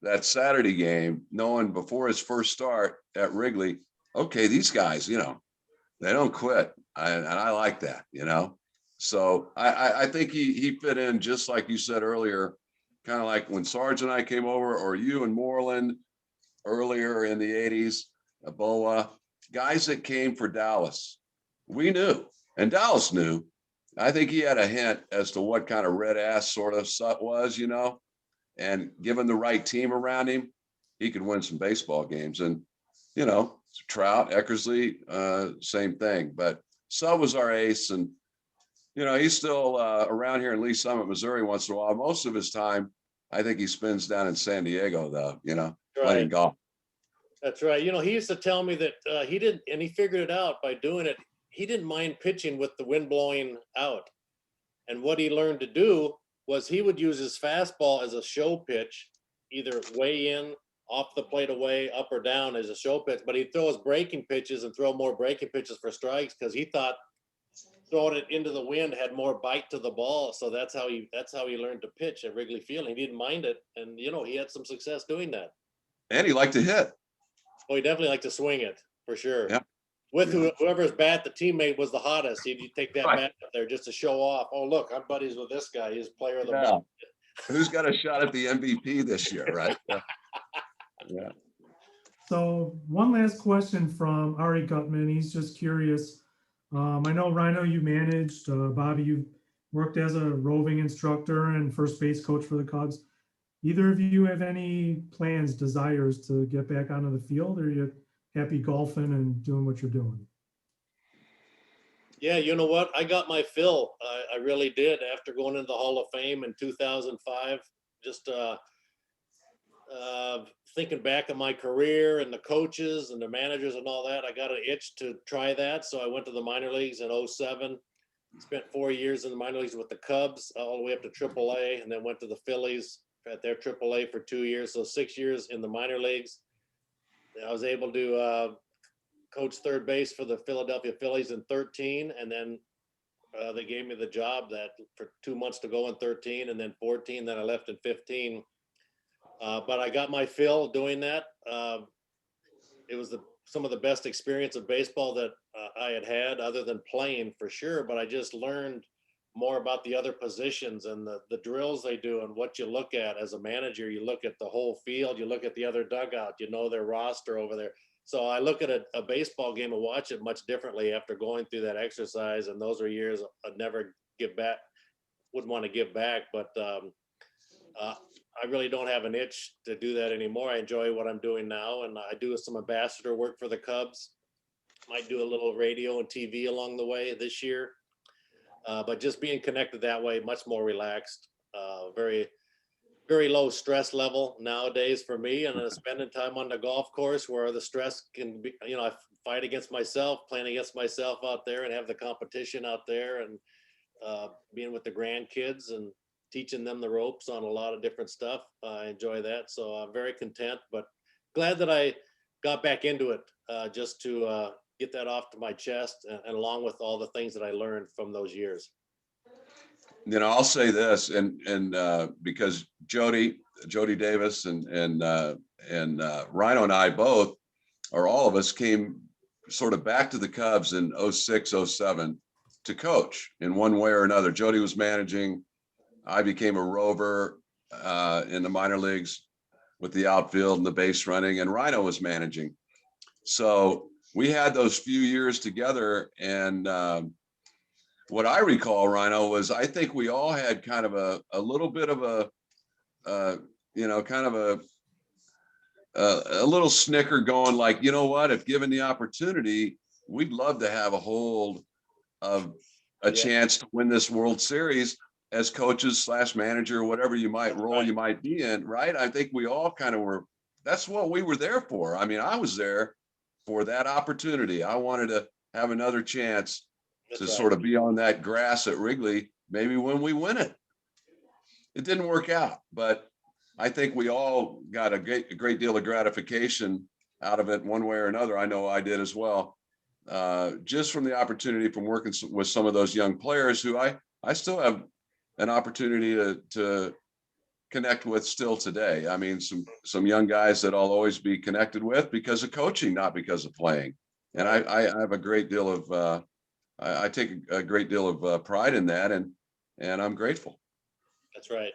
that Saturday game, knowing before his first start at Wrigley, okay, these guys, you know, they don't quit. And I like that, you know. So I think he fit in just like you said earlier, kind of like when Sarge and I came over, or you and Moreland earlier in the 80s, Ebola, guys that came for Dallas. We knew, and Dallas knew. I think he had a hint as to what kind of red ass sort of Sut was, you know. And given the right team around him, he could win some baseball games. And, you know, Trout, Eckersley, same thing. But Sut was our ace. And, you know, he's still around here in Lee Summit, Missouri once in a while. Most of his time, I think he spends down in San Diego, though, you know, playing golf. That's right. You know, he used to tell me that he didn't, and he figured it out by doing it. He didn't mind pitching with the wind blowing out. And what he learned to do was he would use his fastball as a show pitch, either way in, off the plate away, up or down as a show pitch, but he'd throw his breaking pitches and throw more breaking pitches for strikes because he thought throwing it into the wind had more bite to the ball. So that's how he learned to pitch at Wrigley Field. He didn't mind it. And, you know, he had some success doing that. And he liked to hit. Oh, he definitely liked to swing it, for sure. Yeah. With whoever's bat the teammate was the hottest, he'd take that bat up there just to show off. Oh, look, I'm buddies with this guy. He's player of the month. Who's got a shot at the MVP this year, right? Yeah. So one last question from Ari Gutman. He's just curious. I know, Rhino, you managed. Bobby, you worked as a roving instructor and first base coach for the Cubs. Either of you have any plans, desires to get back onto the field, or you happy golfing and doing what you're doing. Yeah, you know what? I got my fill. I really did after going into the Hall of Fame in 2005. Just thinking back on my career and the coaches and the managers and all that, I got an itch to try that. So I went to the minor leagues in 07, spent 4 years in the minor leagues with the Cubs all the way up to AAA, and then went to the Phillies at their AAA for 2 years. So 6 years in the minor leagues. I was able to coach third base for the Philadelphia Phillies in 13. And then they gave me the job that for 2 months to go in 13 and then 14, then I left in 15. But I got my fill doing that. It was some of the best experience of baseball that I had other than playing for sure. But I just learned more about the other positions and the drills they do and what you look at as a manager. You look at the whole field, you look at the other dugout, you know their roster over there. So I look at a baseball game and watch it much differently after going through that exercise. And those are years I'd never give back, wouldn't want to give back. But I really don't have an itch to do that anymore. I enjoy what I'm doing now. And I do some ambassador work for the Cubs. Might do a little radio and TV along the way this year. But just being connected that way, much more relaxed, very, very low stress level nowadays for me. And spending time on the golf course where the stress can be, I fight against myself, playing against myself out there and have the competition out there and being with the grandkids and teaching them the ropes on a lot of different stuff. I enjoy that. So I'm very content, but glad that I got back into it just to get that off to my chest and along with all the things that I learned from those years. I'll say this, and because Jody Davis and Ryne and I both, or all of us, came sort of back to the Cubs in 06, 07 to coach in one way or another. Jody was managing. I became a rover in the minor leagues with the outfield and the base running, and Ryne was managing. So we had those few years together, and what I recall, Ryne, was I think we all had kind of a little bit of a little snicker going, like, you know what, if given the opportunity, we'd love to have a hold of a chance to win this World Series as coaches / manager, whatever you might role you might be in, right? I think we all kind of were, that's what we were there for. I mean, I was there for that opportunity. I wanted to have another chance to sort of be on that grass at Wrigley, maybe when we win it. It didn't work out, but I think we all got a great deal of gratification out of it one way or another. I know I did as well. Just from the opportunity from working with some of those young players who I still have an opportunity to connect with still today. I mean, some young guys that I'll always be connected with because of coaching, not because of playing. And I have a great deal of, I take a great deal of pride in that, and I'm grateful. That's right.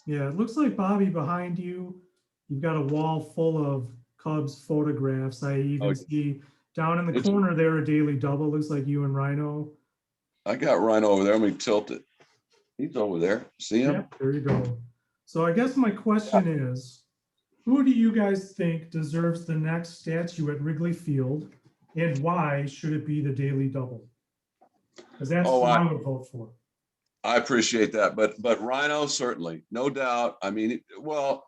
Yeah, it looks like, Bobby, behind you, you've got a wall full of Cubs photographs. I even see down in the corner there a daily double. Looks like you and Ryne. I got Ryne over there. Let me tilt it. He's over there. See him? Yep, there you go. So I guess my question is, who do you guys think deserves the next statue at Wrigley Field, and why should it be the daily double? Because that's what I would vote for. I appreciate that, but Ryne, certainly, no doubt. I mean, well,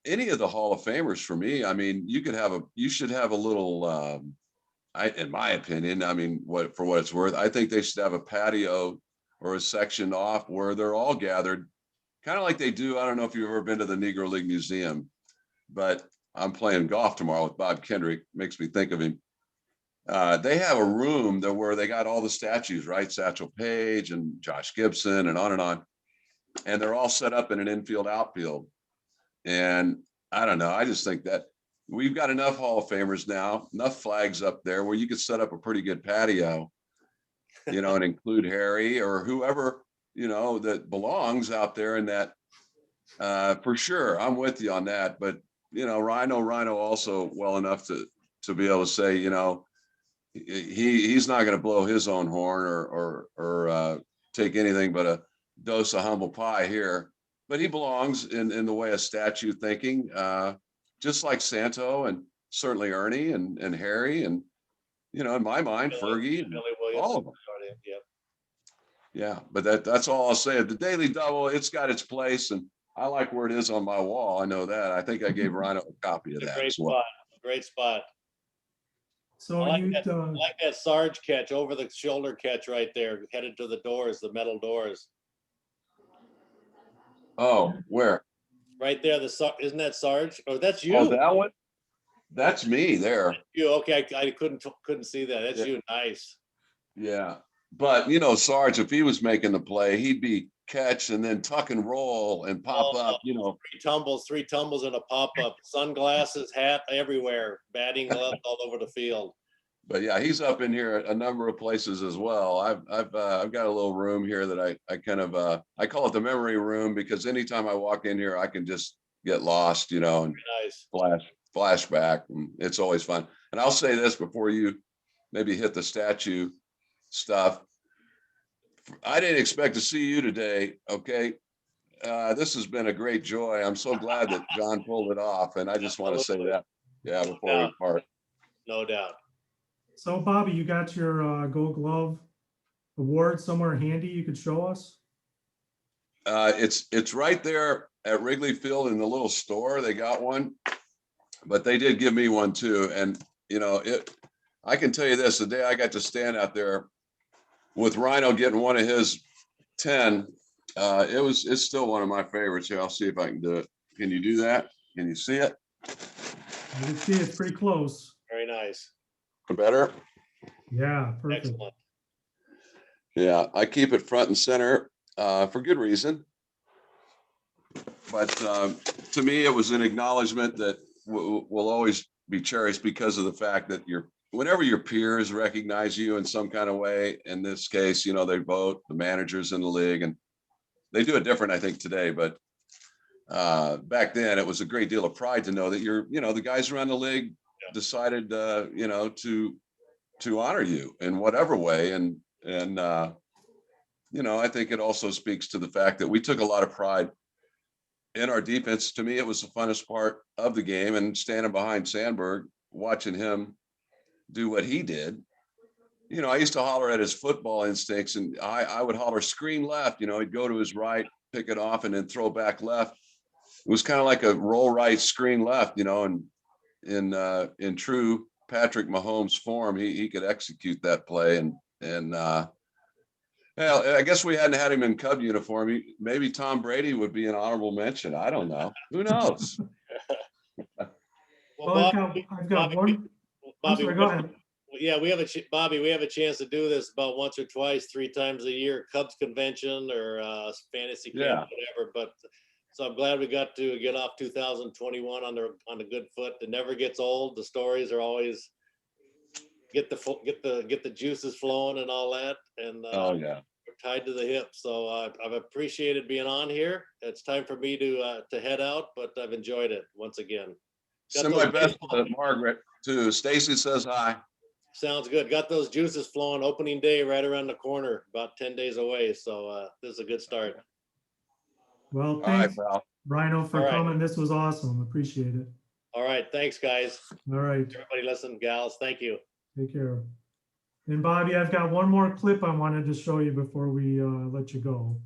any of the Hall of Famers for me. I mean, you should have a little. In my opinion, I mean, for what it's worth, I think they should have a patio or a section off where they're all gathered, kind of like they do. I don't know if you've ever been to the Negro League Museum, but I'm playing golf tomorrow with Bob Kendrick. Makes me think of him. They have a room there where they got all the statues, right? Satchel Paige and Josh Gibson and on and on. And they're all set up in an infield outfield. And I don't know. I just think that we've got enough Hall of Famers now, enough flags up there where you could set up a pretty good patio, and include Harry or whoever, that belongs out there in that, for sure. I'm with you on that. But, Ryne also well enough to be able to say, he's not going to blow his own horn or take anything but a dose of humble pie here, but he belongs in the way of statue thinking, just like Santo certainly Ernie and Harry and, you know, in my mind, Fergie, and Billy Williams. all of them. Yep. Yeah, but that's all I'll say. The Daily Double, it's got its place, and I like where it is on my wall. I know that. I think I gave Rhino a copy of that Great as well. spot. Great spot. So I like you, that Sarge catch, over the shoulder catch right there, headed to the doors, the metal doors. Oh, where? Right there, isn't that Sarge? Oh, that's you. Oh, that one? That's me there. You okay? I couldn't see that. That's you. Nice. Yeah. But, you know, Sarge, if he was making the play, he'd be catch and then tuck and roll and pop up, you know. Three tumbles and a pop up. Sunglasses, hat everywhere. Batting gloves all over the field. But yeah, he's up in here a number of places as well. I've got a little room here that I kind of I call it the memory room, because anytime I walk in here, I can just get lost, you know, and Nice. flashback, and it's always fun. And I'll say this before you maybe hit the statue stuff. I didn't expect to see you today. Okay. This has been a great joy. I'm so glad that John pulled it off. And I just want to say that, yeah, before we part. No doubt. so Bobby, you got your Gold Glove award somewhere handy you could show us? It's right there at Wrigley Field in the little store. They got one, but they did give me one too. And you know, I can tell you this, the day I got to stand out there with Rhino getting one of his 10, it's still one of my favorites. Here, I'll see if I can do it. Can you do that? Can you see it? You can see it's pretty close. Very nice. Better? Yeah, perfect. Excellent. Yeah, I keep it front and center for good reason. But to me, it was an acknowledgement that will always be cherished because of the fact that whenever your peers recognize you in some kind of way, in this case, you know, they vote, the managers in the league, and they do it different, I think, today. But back then, it was a great deal of pride to know that the guys around the league decided, you know, to honor you in whatever way. And you know, I think it also speaks to the fact that we took a lot of pride in our defense. To me, it was the funnest part of the game, and standing behind Sandberg, watching him do what he did. You know, I used to holler at his football instincts, and I would holler screen left. You know, he'd go to his right, pick it off, and then throw back left. It was kind of like a roll right, screen left, you know, and in true Patrick Mahomes form, he could execute that play. And well, I guess we hadn't had him in Cub uniform. Maybe Tom Brady would be an honorable mention. I don't know. Who knows? Well, I've got one. Bobby, Sorry, go ahead. Yeah, we have a chance to do this about once or twice, 3 times a year, Cubs convention or fantasy camp, whatever. But so I'm glad we got to get off 2021 on a good foot. It never gets old. The stories are always get the juices flowing and all that. And Oh yeah, we're tied to the hip. So I've appreciated being on here. It's time for me to head out, but I've enjoyed it once again. Send my best to Margaret too. Stacy says hi. Sounds good. Got those juices flowing. Opening day right around the corner, about 10 days away. So this is a good start. Well, All right, thanks, pal. Rhino, for All right. coming. This was awesome. Appreciate it. All right. Thanks, guys. All right. Everybody listen, gals. Thank you. Take care. And Bobby, I've got one more clip I wanted to show you before we let you go.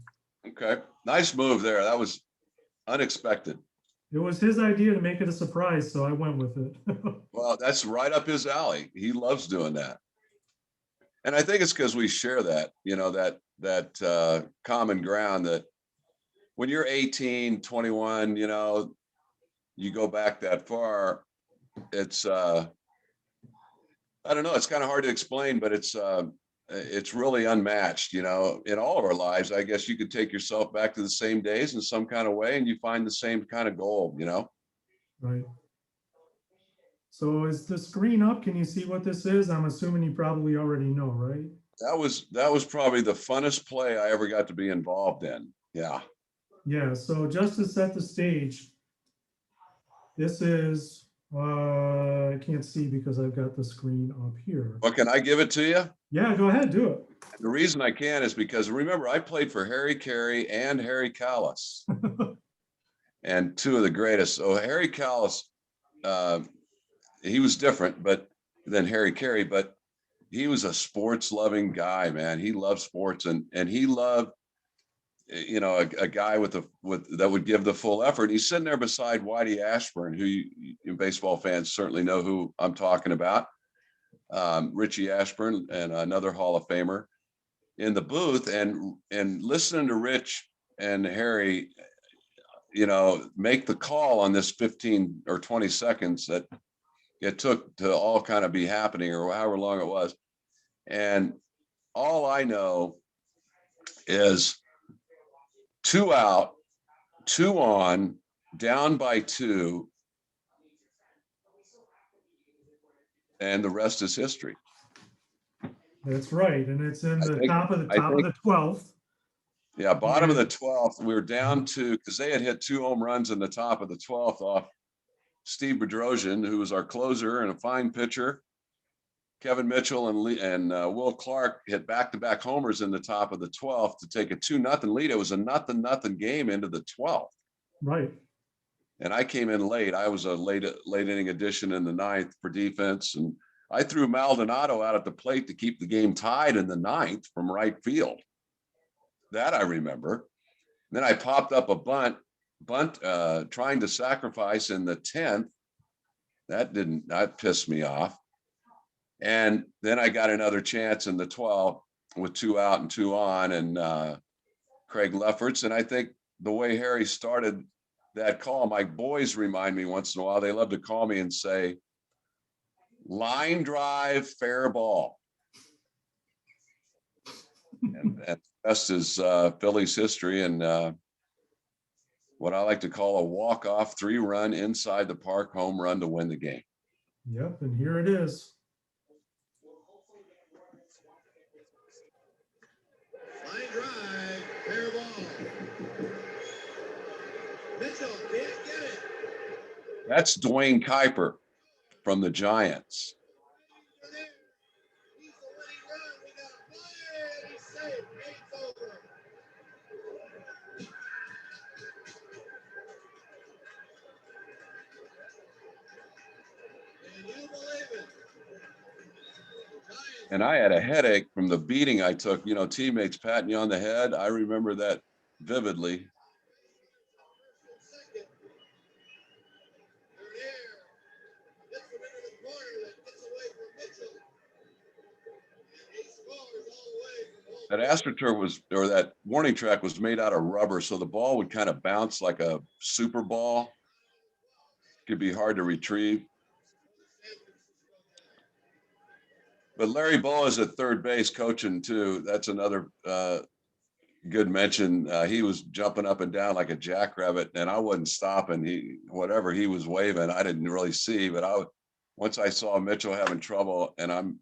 Okay, nice move there. That was unexpected. It was his idea to make it a surprise, so I went with it. Well, that's right up his alley. He loves doing that. And I think it's because we share that, you know, that common ground that when you're 18, 21, you know, you go back that far, it's, I don't know, it's kind of hard to explain, but it's really unmatched, you know, in all of our lives. I guess you could take yourself back to the same days in some kind of way, and you find the same kind of goal, you know? Right. So is the screen up? Can you see what this is? I'm assuming you probably already know, right? That was probably the funnest play I ever got to be involved in. Yeah. Yeah, so just to set the stage, this is, I can't see because I've got the screen up here. Well, can I give it to you? Yeah, go ahead, do it. The reason I can is because remember, I played for Harry Carey and Harry Callis, and two of the greatest. So Harry Callis, he was different, but than Harry Carey, but he was a sports loving guy, man. He loved sports and he loved, you know, a guy with that would give the full effort. He's sitting there beside Whitey Ashburn, who you baseball fans certainly know who I'm talking about. Richie Ashburn and another Hall of Famer in the booth, and listening to Rich and Harry, you know, make the call on this 15 or 20 seconds that it took to all kind of be happening, or however long it was. And all I know is 2 out, 2 on, down by 2, and the rest is history. That's right, and it's in the top of the 12th. Yeah, bottom of the 12th. We were down to, because they had hit 2 home runs in the top of the 12th off Steve Bedrosian, who was our closer and a fine pitcher. Kevin Mitchell and Will Clark hit back-to-back homers in the top of the 12th to take a 2-0 lead. It was a 0-0 game into the 12th. Right. And I came in late. I was a late inning addition in the 9th for defense, and I threw Maldonado out at the plate to keep the game tied in the 9th from right field. That I remember. Then I popped up a bunt trying to sacrifice in the 10th. That pissed me off. And then I got another chance in the 12th with 2 out and 2 on, and Craig Lefferts. And I think the way Harry started that call, my boys remind me once in a while, they love to call me and say, line drive, fair ball. And the rest is Phillies history, and what I like to call a walk-off 3-run inside the park home run to win the game. Yep, and here it is. Line drive, fair ball. Mitchell can't get it. That's Dwayne Kuiper from the Giants. He's the winning run. We got a play, and he's safe. Game's over. Can you believe it? And I had a headache from the beating I took, you know, teammates patting you on the head. I remember that vividly. That AstroTurf was, or that warning track was made out of rubber, so the ball would kind of bounce like a super ball. Could be hard to retrieve. But Larry Bowa is at third base coaching too. That's another good mention. He was jumping up and down like a jackrabbit, and I wasn't stopping. Whatever he was waving, I didn't really see. But once I saw Mitchell having trouble, and I'm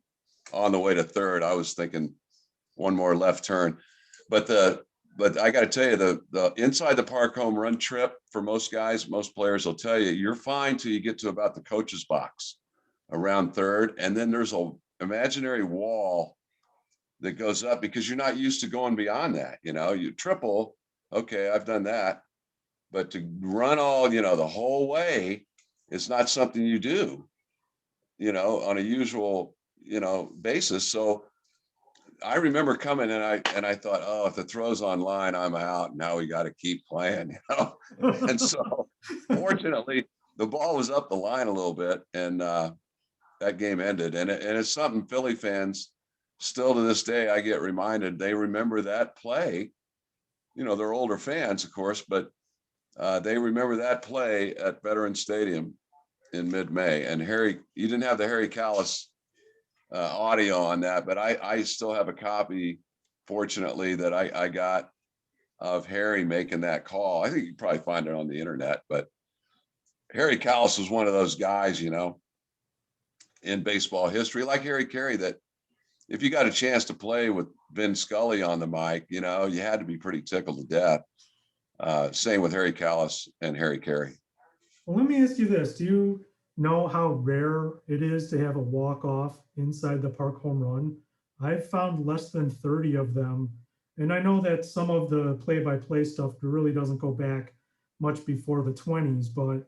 on the way to third, I was thinking one more left turn. But I got to tell you, the inside the park home run trip for most guys, most players will tell you, you're fine till you get to about the coach's box around third, and then there's a imaginary wall that goes up because you're not used to going beyond that. You know, you triple, okay, I've done that, but to run all, you know, the whole way, it's not something you do, you know, on a usual, you know, basis. So I remember coming and I thought, oh, if the throw's online, I'm out. Now we got to keep playing, you know. And so fortunately the ball was up the line a little bit, and that game ended. And it's something Philly fans still to this day, I get reminded, they remember that play. You know, they're older fans, of course, but they remember that play at Veterans Stadium in mid-May. And Harry, you didn't have the Harry Callis audio on that, but I still have a copy, fortunately, that I got of Harry making that call. I think you can probably find it on the internet, but Harry Callis was one of those guys, you know, in baseball history, like Harry Carey, that if you got a chance to play with Vin Scully on the mic, you know, you had to be pretty tickled to death. Same with Harry Callis and Harry Carey. Well, let me ask you this. Do you know how rare it is to have a walk-off inside the park home run? I've found less than 30 of them. And I know that some of the play-by-play stuff really doesn't go back much before the 20s, but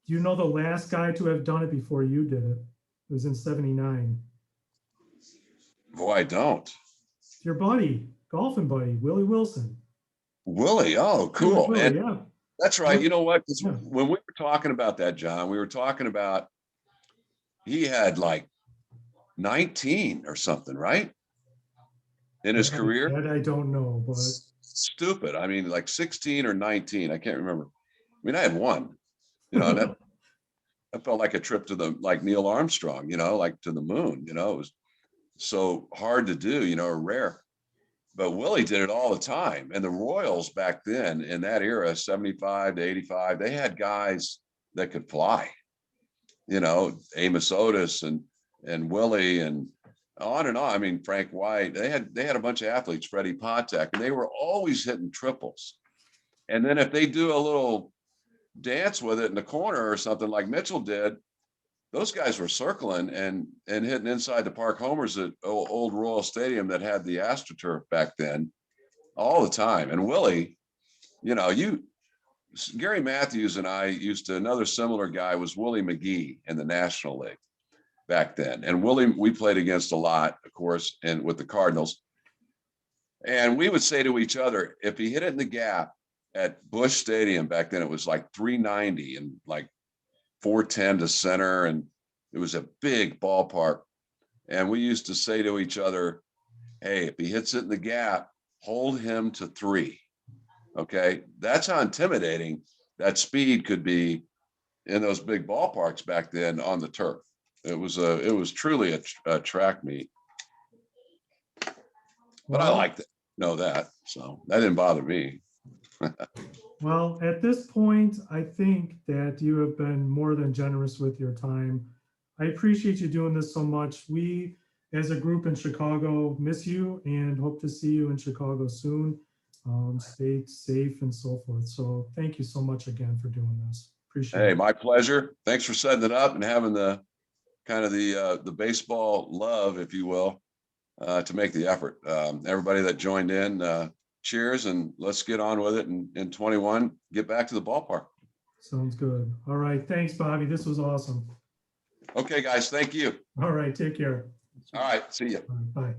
Do you know the last guy to have done it before you did it? It was in 79. Boy, I don't. Your buddy, golfing buddy, Willie Wilson. Willie, oh, cool. Willie, And yeah. that's right. You know what? 'Cause Yeah. when we were talking about that, John, we were talking about he had like 19 or something, right? In his career. That I don't know, but Stupid. I mean, like 16 or 19. I can't remember. I mean, I had one, you know, that felt like a trip to like Neil Armstrong, you know, like to the moon, you know, it was so hard to do, you know, or rare. But Willie did it all the time. And the Royals back then in that era, 75 to 85, they had guys that could fly, you know, Amos Otis and Willie and on and on. I mean, Frank White, they had a bunch of athletes, Freddie Patek, and they were always hitting triples. And then if they do a little dance with it in the corner or something like Mitchell did, those guys were circling and hitting inside the park homers at old Royal Stadium that had the AstroTurf back then all the time. And Willie, you know, Gary Matthews and I used to, another similar guy was Willie McGee in the National League back then. And Willie, we played against a lot, of course, and with the Cardinals. And we would say to each other, if he hit it in the gap at Busch Stadium back then, it was like 390 and like 410 to center. And it was a big ballpark. And we used to say to each other, hey, if he hits it in the gap, hold him to 3. Okay. That's how intimidating that speed could be in those big ballparks back then on the turf. It was truly a track meet. But I liked it, know that. So that didn't bother me. well, at this point, I think that you have been more than generous with your time. I appreciate you doing this so much. We, as a group in Chicago, miss you and hope to see you in Chicago soon. Stay safe and so forth. So thank you so much again for doing this. Appreciate it. Hey, my pleasure. Thanks for setting it up and having the kind of the baseball love, if you will, to make the effort. Everybody that joined in, cheers, and let's get on with it. And in 21, get back to the ballpark. Sounds good. All right. Thanks, Bobby. This was awesome. Okay, guys. Thank you. All right. Take care. All right. See you. All right, bye.